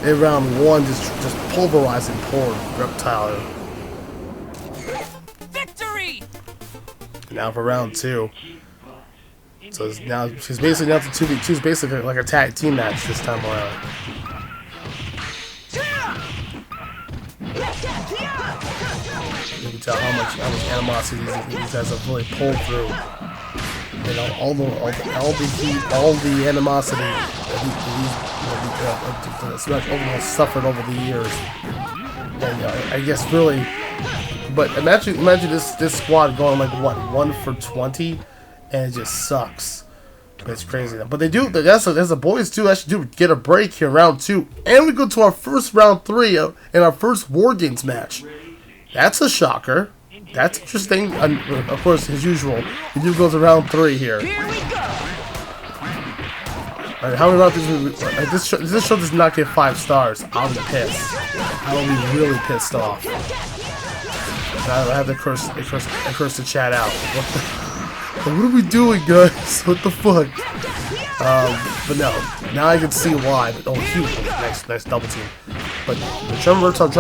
in round 1, just pulverizing poor Reptile. Victory! Now for round 2. So she's basically now to 2v2. It's basically like a tag team match this time around. You can tell how much animosity these guys have really pulled through. You know, all the heat, all the animosity that these has suffered over the years. And I guess really, but imagine this squad going like what 1 for 20, and it just sucks. It's crazy. But they do. As the boys do actually get a break here, round 2, and we go to our first round 3 in our first War Games match. That's a shocker. That's interesting. And of course, as usual, we do go to round 3 here. Alright, how many rounds this show does not get 5 stars. I'll be pissed. I will be really pissed off. And I have to curse the chat out. What are we doing, guys? What the fuck? But no, now I can see why. But oh, huge, nice double team. But Trevor I'm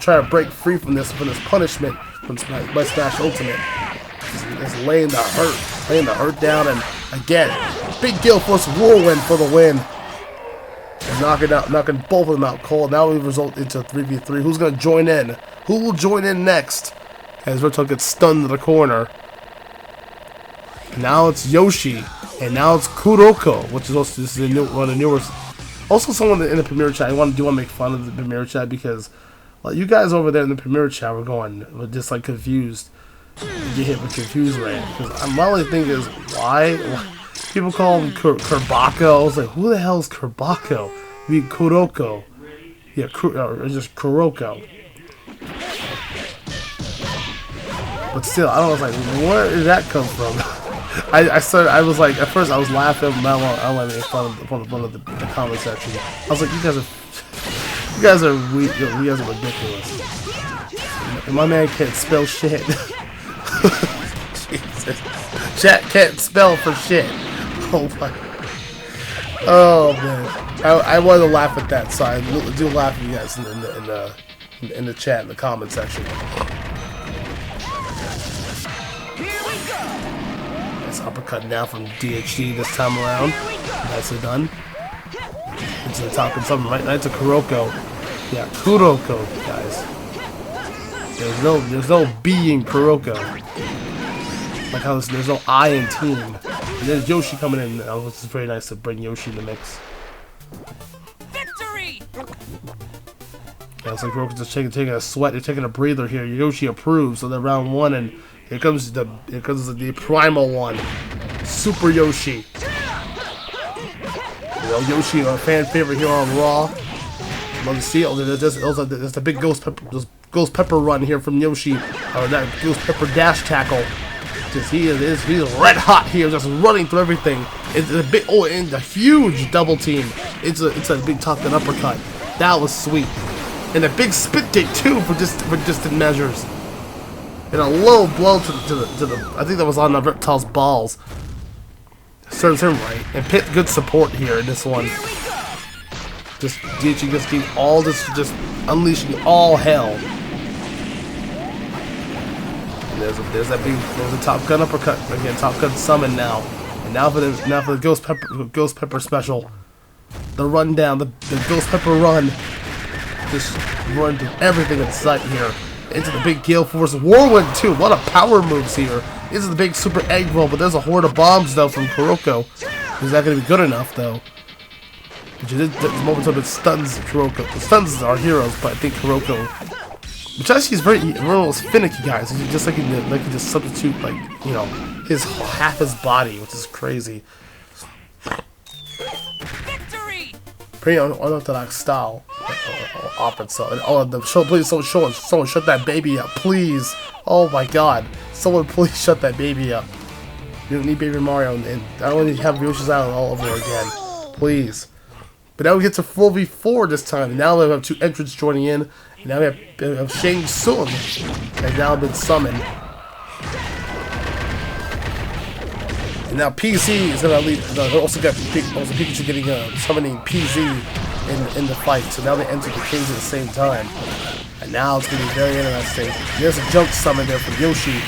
trying to break free from this punishment from my Smash Ultimate. Just laying the hurt down, and again, big Gale Force Whirlwind for the win. And knocking both of them out cold. Now we result into 3v3. Who's gonna join in? Who will join in next? As Virtual gets stunned to the corner. And now it's Yoshi, and now it's Kuroko, which is also one of the newer. Also, someone in the Premier chat. I do want to make fun of the Premier chat because, well, you guys over there in the Premier chat were just like confused. You get hit with confused rant because my only thing is why people call him Kurbako. I was like, who the hell is Kurbako? I mean Kuroko. Yeah, or just Kuroko. But still, I was like, where did that come from? I was like, at first I was laughing, but I went in front of the comment section. I was like, you guys are ridiculous. And my man can't spell shit. Jesus. Chat can't spell for shit. Oh my. Oh man. I wanted to laugh at that, so I do laugh at you guys in the chat, in the comment section. Nice uppercut now from DHD this time around. Nicely done. Into the top and something right now to Kuroko. Yeah, Kuroko, guys. There's no B in Kuroko. Like how there's no I in team. And there's Yoshi coming in now, which is very nice to bring Yoshi in the mix. Victory! Yeah, it's like Kuroko's just taking a sweat, they're taking a breather here. Yoshi approves, so they're round 1, and here comes the primal one. Super Yoshi. You know, Yoshi, a fan favorite here on Raw. Love to see it. There's the big ghost pepper run here from Yoshi, or that ghost pepper dash tackle. He's red hot here, just running through everything. It's a big and a huge double team. It's a big top and uppercut. That was sweet, and a big spit kick too for distant measures. And a low blow to the I think that was on the Reptile's balls. Serves him right, and Pit good support here in this one. Just DHG just keep all this, just unleashing all hell. And there's a Top Gun uppercut again, Top Gun summon now, and now for the Ghost Pepper special, the rundown, the Ghost Pepper run, just run through everything in sight here. Into the big Gale Force Whirlwind too. What a power moves here. This is the big super egg roll, but there's a horde of bombs though from Kuroko. Is that going to be good enough though? The moment of it stuns Kuroko. It stuns our heroes, but I think Kuroko, which actually is very finicky, guys. He just like he just substitute his half his body, which is crazy. Victory! Pretty unorthodox style. Please, someone shut that baby up, please. Oh my God, someone please shut that baby up. You don't need Baby Mario, and I don't need to have Yoshi's Island all over again, please. But now we get to 4v4 this time, and now we have 2 entrants joining in. And now we have Shang Tsung has now been summoned. And now PZ is gonna lead. Also Pikachu getting summoning PZ in the fight. So now they enter the cage at the same time. And now it's gonna be very interesting. There's a jump summon there from Yoshi,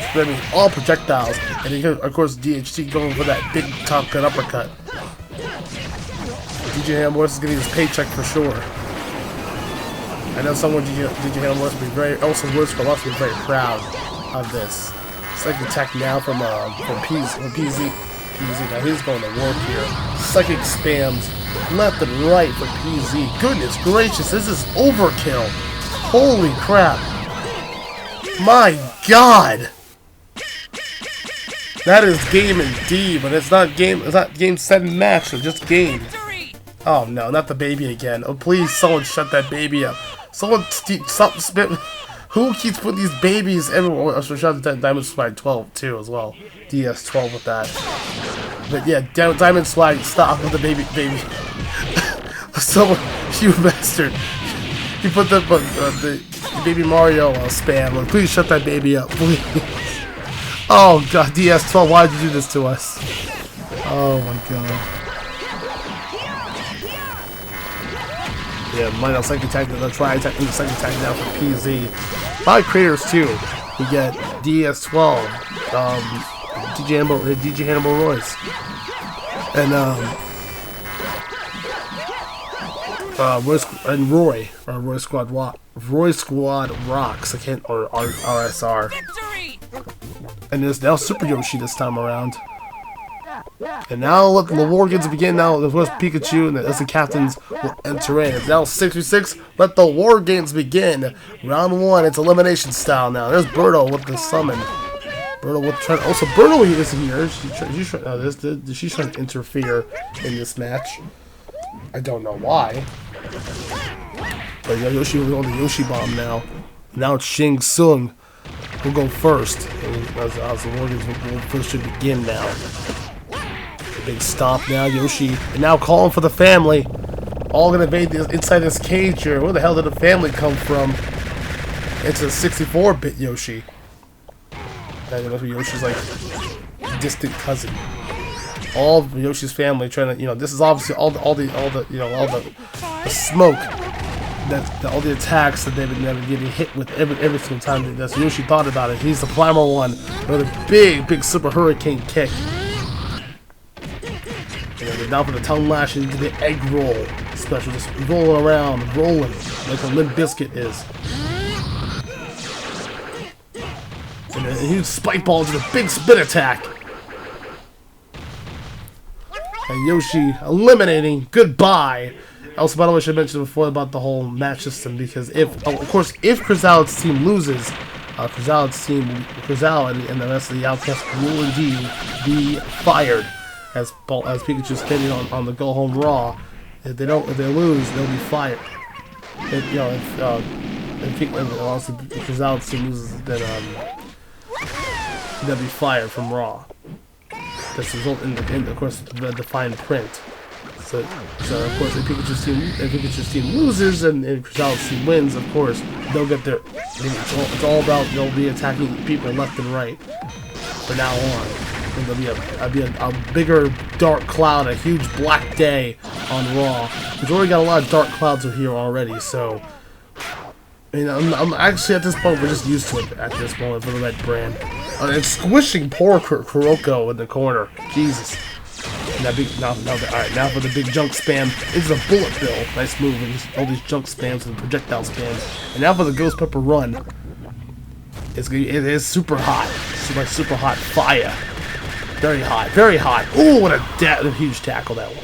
spreading all projectiles. And then of course DHT going for that big Top Gun uppercut. DJ Hamworth is getting his paycheck for sure. I know someone DJ Hamworth will be very very proud of this. Psychic attack now from PZ. Now he's going to work here. Psychic spams left and right for PZ. Goodness gracious, this is overkill. Holy crap. My God. That is game indeed, but it's not game 7 match, it's just game. Oh no, not the baby again. Oh please, someone shut that baby up. Someone stop spit. Who keeps putting these babies everywhere? Oh, so shout out to Diamond Spike 12 too as well. DS12 with that. But yeah, Diamond Swag, stop with the baby. Someone, you bastard. You put the Baby Mario spam. Like, please shut that baby up, please. Oh god, DS12, why did you do this to us? Oh my god. Yeah, mine on second attack, they'll try attacking the second attack now for PZ. My creators too. We get DS12, DJ Hannibal Royce, and Roy Squad Rocks. I can't, or RSR. And there's now Super Yoshi this time around. And now look, the war games begin now. There's Pikachu and the captains will enter in. It's now 6v6. Let the war games begin. Round 1. It's elimination style now. There's Birdo with the summon. Birdo with trying. Also, Birdo is here. She's trying to interfere in this match. I don't know why. But Yoshi will go on the Yoshi bomb now. Now it's Shang Tsung will go first. As the war games will first should begin now. Big stomp now, Yoshi, and now calling for the family. All gonna invade this, inside this cage here. Where the hell did the family come from? It's a 64-bit Yoshi. And Yoshi's like distant cousin. All of Yoshi's family trying to, this is obviously all the smoke that all the attacks that they've been getting hit with every single time that Yoshi thought about it. He's the primal one with a big super hurricane kick. And now for the tongue lash into the egg roll special, just rolling around, rolling like a Limp Biscuit is. And a huge spike ball into the big spin attack. And Yoshi eliminating. Goodbye. Also, by the way, I should mention before about the whole match system, because if Krizal's team loses, Krizal and the rest of the outcasts will indeed be fired. As Pikachu's hitting on the go home Raw. If they lose, they'll be fired. If Krizal's team loses, then they'll be fired from Raw. That's the result in of course the fine print. So of course if Pikachu's team loses and Krizal's team wins, of course they'll get their. It's all about they'll be attacking people left and right from now on. And there'll be a bigger dark cloud, a huge black day on Raw. We've already got a lot of dark clouds here already, so I'm actually at this point we're just used to it at this moment for the red brand. It's squishing poor Kuroko in the corner. Jesus. Now for the big junk spam. It's a bullet bill. Nice move. All these junk spams and projectile spams. And now for the Ghost Pepper run. It is super hot. It's like super hot fire. Very hot, very hot. Ooh, what a huge tackle that was.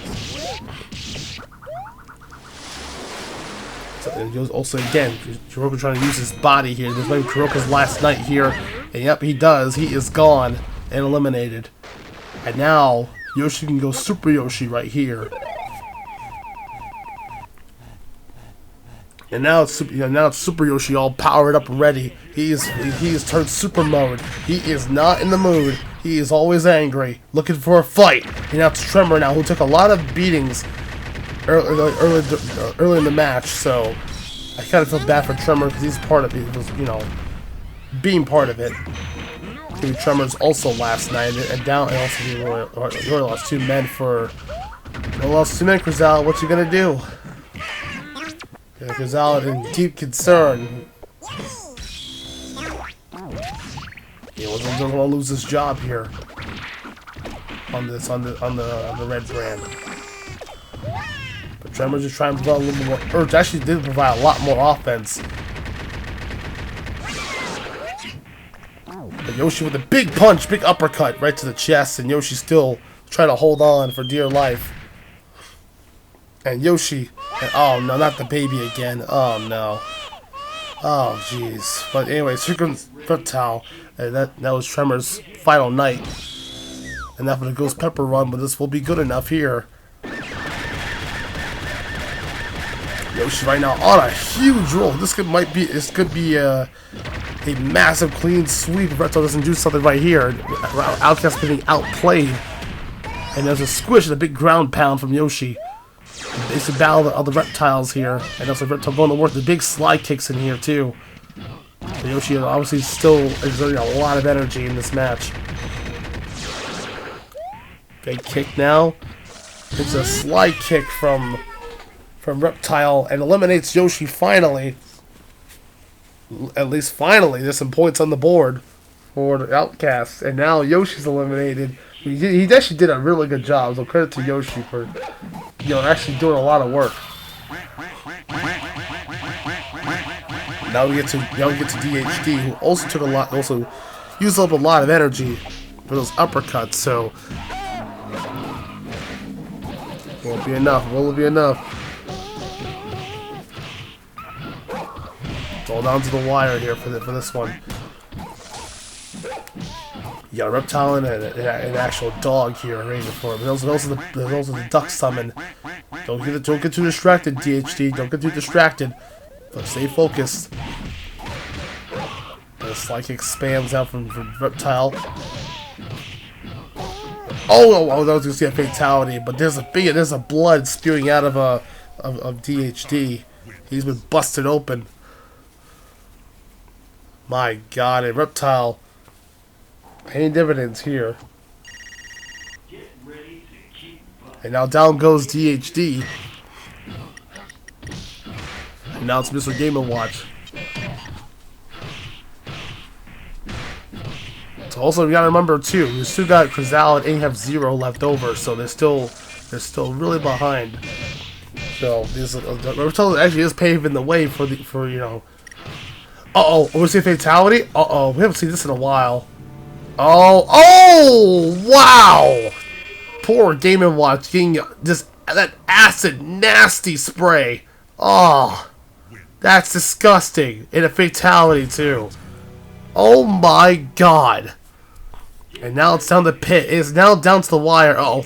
So, and also, again, Kuroko trying to use his body here. This might be Kuroko's last night here. And yep, he does. He is gone and eliminated. And now, Yoshi can go Super Yoshi right here. And now it's Super Yoshi all powered up and ready. He is turned super mode. He is not in the mood. He is always angry, looking for a fight. And now it's Tremor now, who took a lot of beatings early in the match. So I kind of feel bad for Tremor because he's part of it. Was being part of it. Tremor's also last night and also Roy lost 2 men for. Lost 2 men, Krizal. What you gonna do? Yeah, Krizal in deep concern. He doesn't want to lose his job here on the red brand. But Tremor's just trying to provide a little more urge. Actually, did provide a lot more offense. But Yoshi with a big punch, big uppercut right to the chest, and Yoshi still trying to hold on for dear life. And Yoshi, oh no, not the baby again. Oh no. Oh jeez. But anyway, Reptile, that was Tremor's final night. And that for the Ghost Pepper run, but this will be good enough here. Yoshi right now on a huge roll. This could be a massive clean sweep if Reptile doesn't do something right here. Outcast getting outplayed. And there's a squish and a big ground pound from Yoshi. It's a battle of the reptiles here. And also reptile going to work the big slide kicks in here too. So Yoshi is obviously still exerting a lot of energy in this match. Big kick now. It's a slide kick from Reptile and eliminates Yoshi finally. At least finally, there's some points on the board for the Outcast. And now Yoshi's eliminated. He actually did a really good job, so credit to Yoshi for actually doing a lot of work. Now we get to DHD, who also used up a lot of energy for those uppercuts, so won't be enough. Will it be enough? It's all down to the wire here for this one. You got a reptile and an actual dog here ready for him. Those are the duck summon. Don't get too distracted, DHD. Don't get too distracted. But stay focused. The slide kick spams out from Reptile. Oh, that was gonna see a fatality, but there's a blood spewing out of DHD. He's been busted open. My God, a Reptile paying dividends here. And now down goes DHD. And now it's Mr. Game & Watch. So also we gotta remember too, we still got Krizal and have 0 left over, so they're still really behind. So this Reptile actually is paving the way for we see a fatality? We haven't seen this in a while. Oh wow! Poor Game & Watch getting just that acid nasty spray. Oh, that's disgusting. And a fatality too. Oh my God. And now it's down the pit. It is now down to the wire. Uh-oh.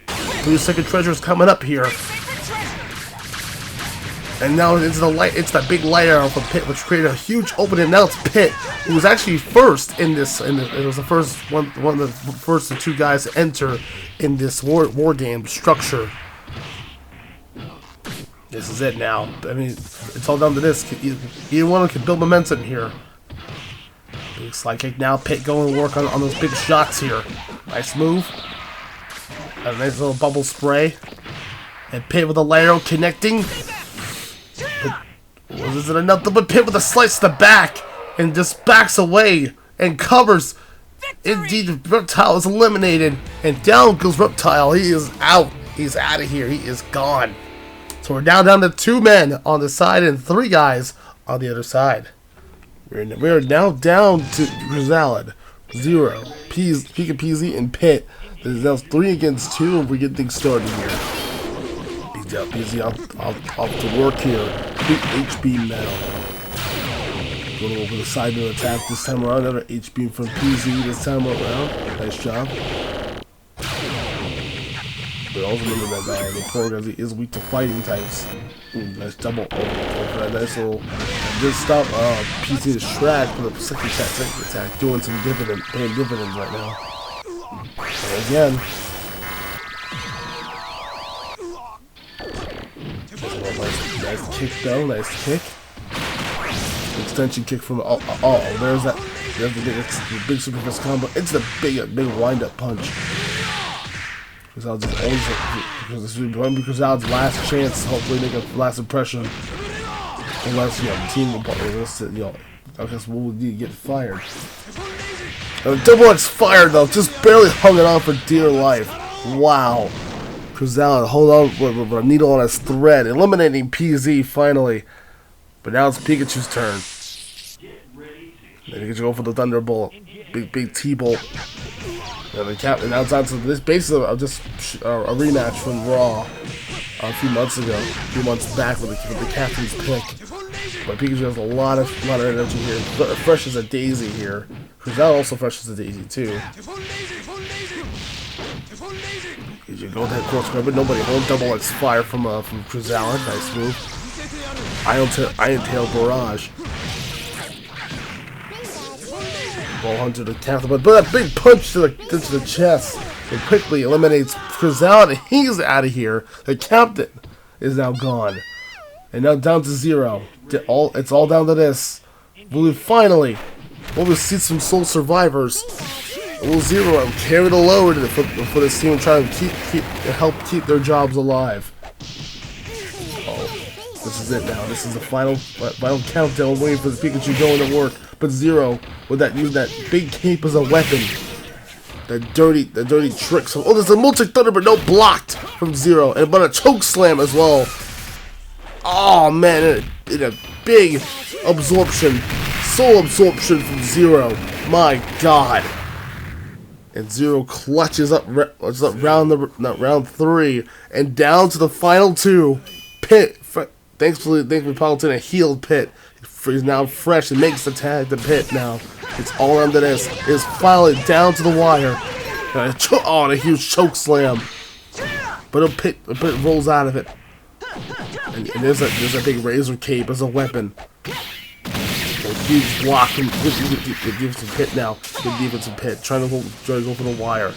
3-second treasure is coming up here. And now it's the big light arrow from Pit, which created a huge opening. Now it's Pit, who was actually first in this. It was the first one of the first 2 guys to enter in this war game structure. This is it now. I mean, it's all down to this. Either one can build momentum here. Big slide kick now. Pit going to work on those big shots here. Nice move. A nice little bubble spray. And Pit with a light arrow connecting. Was it enough? But Pit with a slice to the back and just backs away and covers. Indeed, Reptile is eliminated, and down goes Reptile. He is out. He's out of here. He is gone. So we're now down to 2 men on the side and 3 guys on the other side. We're now down to Krizal, 0, Pika PZ, and Pit. There's now 3 against 2, and we're getting things started here. PZ off to work here. Big H-beam now. Going over the side to attack this time around. Another H-beam from PZ this time around. Nice job. But also remember that the Porygon-Z is weak to fighting types. Nice double over that nice little good stop. PZ is tracked for the second attack, doing some paying dividends right now. And again. Nice kick though, nice kick. Extension kick from there's the big super fist combo. It's the big wind-up punch. Because this will be Krizal's last chance to hopefully make a last impression. Unless the team will I guess we'll need to get fired. Double X fired though, just barely hung it on for dear life. Wow. Krizal hold on with a needle on his thread, eliminating PZ finally. But now it's Pikachu's turn. And he can go for the Thunderbolt, big T-Bolt. And now it's on to this basically just a rematch from Raw a few months back with the Captain's Pick. But Pikachu has a lot of energy here. Fresh as a daisy here. Krizal also fresh as a daisy too. You go that cross grab, but nobody hold double X fire from Krizal. Nice move. Iron Tail Barrage. Ball hunter to counter, but that big punch to the chest. It quickly eliminates Krizel, and he's out of here. The captain is now gone. And now down to 0. It's all down to this. Will we see some sole survivors? Will 0 carry the load for this team and try to help keep their jobs alive? Oh, this is it now. This is the final countdown, waiting for the Pikachu going to work. But 0 with using that big cape as a weapon. The dirty tricks. Oh, there's a multi-thunder, but no blocked from 0, and but a choke slam as well. Oh man, in a big absorption, soul absorption from 0. My God. And 0 clutches up round 3 and down to the final 2. Pit, thankfully Palutin, a healed Pit. He's now fresh and makes the tag to Pit now. It's all under this. It's finally down to the wire. Oh, and a huge choke slam. But a Pit rolls out of it. And there's a big razor cape as a weapon. A huge block from the defensive Pit now. The defensive Pit trying to go for the wire.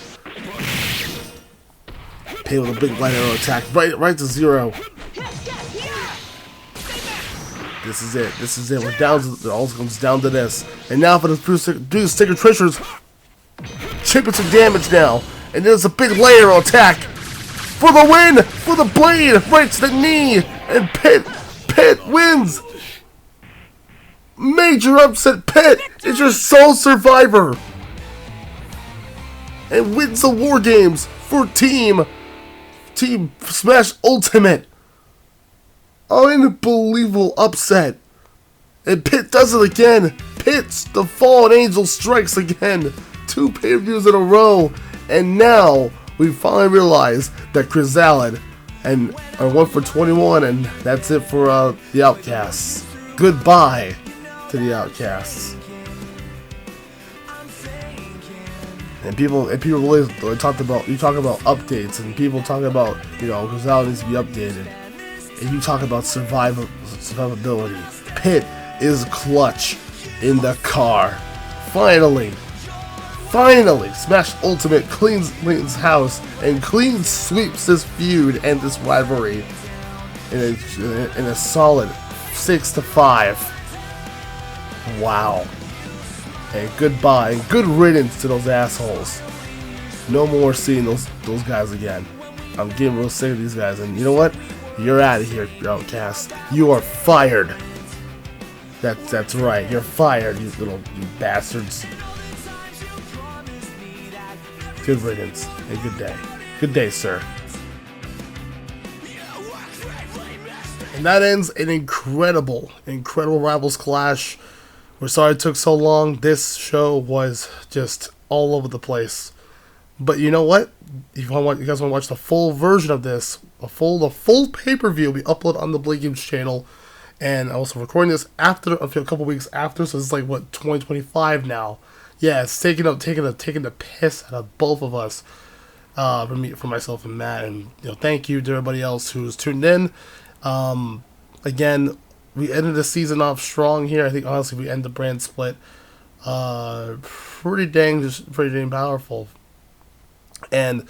Pit with a big light arrow attack right to 0. This is it. We're down to, it all comes down to this. And now for the sticker treasures, chipping some damage now. And there's a big layer attack for the win, for the blade, right to the knee. And Pit wins. Major upset. Pit is your sole survivor and wins the War Games for Team Smash Ultimate. Unbelievable upset. And Pit does it again. Pit's the Fallen Angel strikes again. 2 pay-per-views in a row. And now we finally realize that Krizel and are 1 for 21, and that's it for the Outcasts. Goodbye to the Outcasts. And people really talk about updates, and people talk about, Krizel needs to be updated. And you talk about survivability. Pit is clutch in the car. Finally, Smash Ultimate cleans house and clean sweeps this feud and this rivalry in a solid 6-5. Wow. And goodbye and good riddance to those assholes. No more seeing those guys again. I'm getting real sick of these guys, and you know what? You're out of here, Outcast. You are fired. That's right. You're fired, you bastards. Good riddance and good day. Good day, sir. And that ends an incredible Rivals Clash. We're sorry it took so long. This show was just all over the place. But you know what? If you guys want to watch the full version of this, the full pay-per-view will be uploaded on the Blaziken channel. And I'm also recording this after a couple weeks after, so it's like 2025 now. Yeah, it's taking the piss out of both of us, for myself and Matt. And thank you to everybody else who's tuned in. Again, we ended the season off strong here. I think honestly we end the brand split pretty dang powerful. And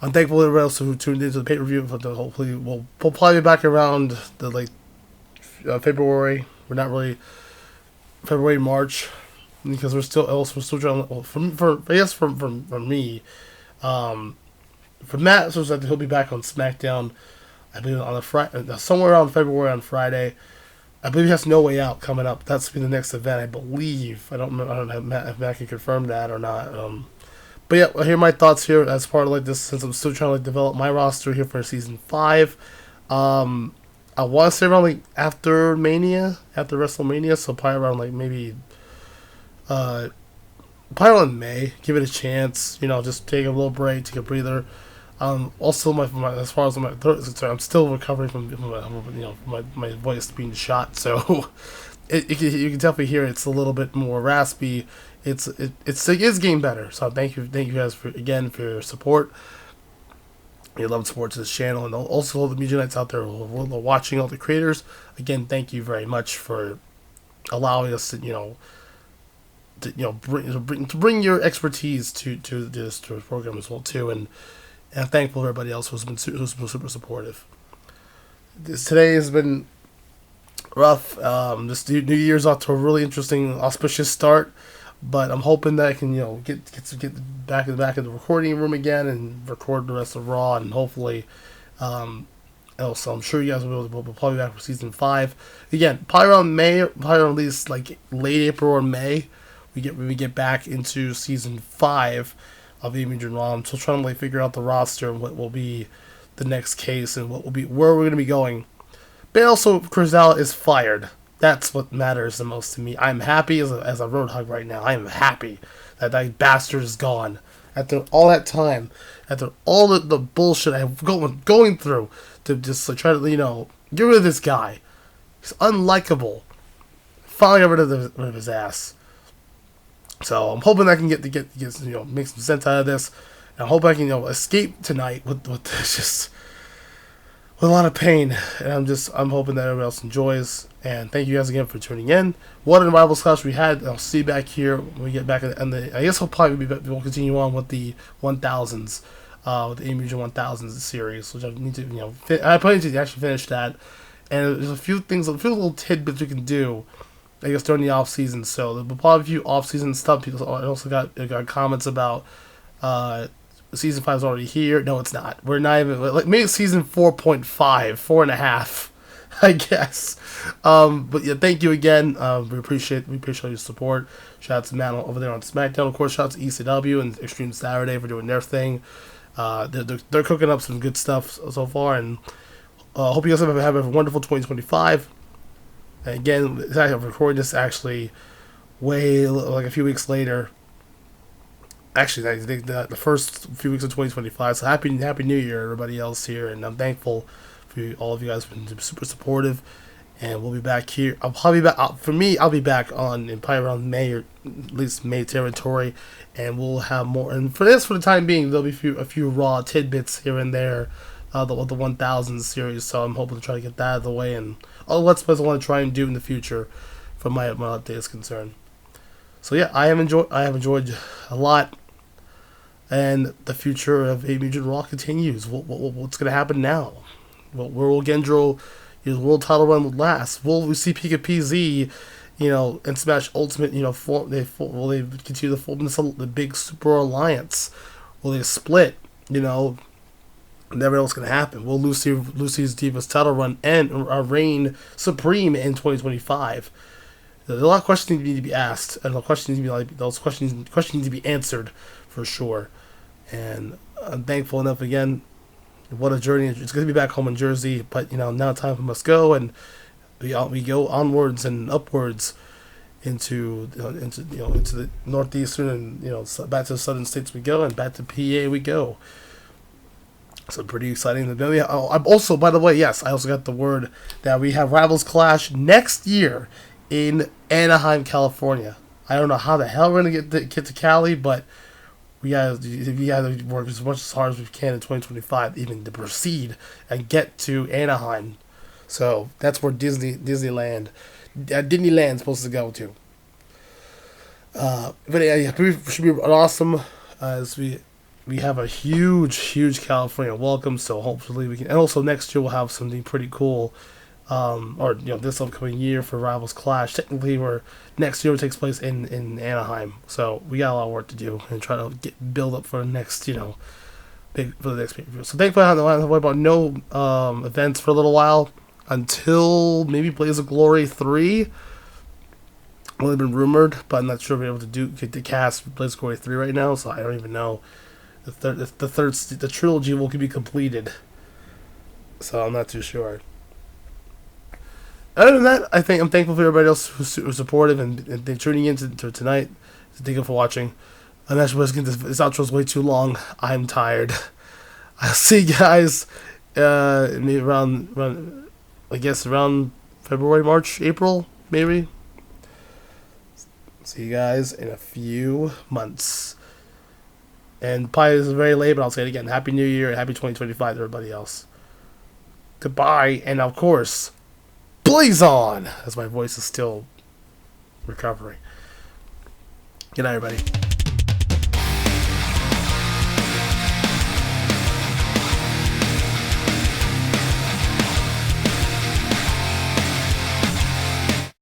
I'm thankful to everyone else who tuned into the pay-per-view. Hopefully we'll probably be back around the February. We're not really February, March, because we're still trying. Well, from me, for Matt, so he'll be back on SmackDown. I believe on the Friday, somewhere around February on Friday. I believe he has No Way Out coming up. That's be the next event, I believe. I don't know if Matt can confirm that or not. But yeah, I hear my thoughts here as part of this, since I'm still trying to develop my roster here for season 5. I want to say around after WrestleMania, so probably around maybe probably around May. Give it a chance, just take a little break, take a breather. Also, as far as my throat is concerned, I'm still recovering from my voice being shot, so you can definitely hear it's a little bit more raspy. It is getting better. So thank you guys for your support, your love and support to this channel, and also all the Mugenites out there who are watching, all the creators. Again, thank you very much for allowing us to to bring your expertise to this program as well too, and I'm thankful for everybody else who's been super supportive. Today has been rough. This New Year's off to a really interesting, auspicious start, but I'm hoping that I can get back in the recording room again and record the rest of Raw, and hopefully. Also, I'm sure you guys will probably be back for season 5 again. Probably around May, probably at least like late April or May, we get back into season 5 of Mugen Raw. I'm still trying to figure out the roster and what will be the next case and what will be where we're gonna be going. But also, Crizal is fired. That's what matters the most to me. I'm happy as a Roadhog right now. I am happy that bastard is gone. After all that time, after all the bullshit I've going through to just try to get rid of this guy. He's unlikable. Finally got rid of his ass. So I'm hoping I can get make some sense out of this. And I hope I can escape tonight with just with a lot of pain. And I'm hoping that everybody else enjoys. And thank you guys again for tuning in. What an Rivals Clash we had. I'll see you back here when we get back. And I guess we'll continue on with the 1000s. With the Mugen 1000s series, which I need to, I probably need to actually finish that. And there's a few little tidbits we can do, I guess, during the off season. So there'll probably a few off season stuff. I also got comments about season 5 is already here. No, it's not. We're not even maybe season 4.5, 4.5, I guess. But yeah, thank you again. We appreciate your support. Shout out to Matt over there on SmackDown. Of course, shout out to ECW and Extreme Saturday for doing their thing. They're cooking up some good stuff so far, and hope you guys have a wonderful 2025. And again, I'm recording this actually a few weeks later. Actually, I think the first few weeks of 2025. So happy New Year, everybody else here, and I'm thankful for all of you guys have been super supportive. And we'll be back here. I'll probably be back. For me, I'll be back probably around May, or at least May territory, and we'll have more. And for the time being, there'll be a few Raw tidbits here and there, the 1000 series. So I'm hoping to try to get that out of the way, and all the Let's Plays I want to try and do in the future, from my update is concerned. So yeah, I have enjoyed a lot, and the future of Mugen Raw continues. What's going to happen now? Where will Gendro? His world title run would last? Will we see PPVs, and Smash Ultimate, will they continue to form the big Super Alliance? Will they split? Never know what's going to happen. Will Lucy's Divas title run and reign supreme in 2025? There's a lot of questions need to be asked, and those questions need to be answered for sure. And I'm thankful enough again. What a journey! It's going to be back home in Jersey, but now time must go, and we go onwards and upwards into the northeastern and back to the southern states we go, and back to PA we go. So pretty exciting. I'm also, by the way, yes, I also got the word that we have Rivals Clash next year in Anaheim, California. I don't know how the hell we're going to get to Cali, but we gotta work as much as hard as we can in 2025, even to proceed and get to Anaheim. So that's where Disneyland's supposed to go to. But yeah, it should be awesome as we have a huge California welcome. So hopefully we can, and also next year we'll have something pretty cool. This upcoming year for Rivals Clash. Technically, next year takes place in Anaheim, so we got a lot of work to do and try to build up for the next, for the next pay-per-view. So thankfully, I don't have to worry about no events for a little while until maybe Blaze of Glory 3. Only been rumored, but I'm not sure if we're able to get the cast Blaze of Glory 3 right now, so I don't even know. The trilogy will be completed, so I'm not too sure. Other than that, I'm thankful for everybody else who's supportive and tuning in to tonight. Thank you for watching. I'm actually this outro is way too long. I'm tired. I'll see you guys maybe around February, March, April, maybe. See you guys in a few months. And probably this is very late, but I'll say it again. Happy New Year and happy 2025 to everybody else. Goodbye, and of course, blaze on! As my voice is still recovering. Good night, everybody.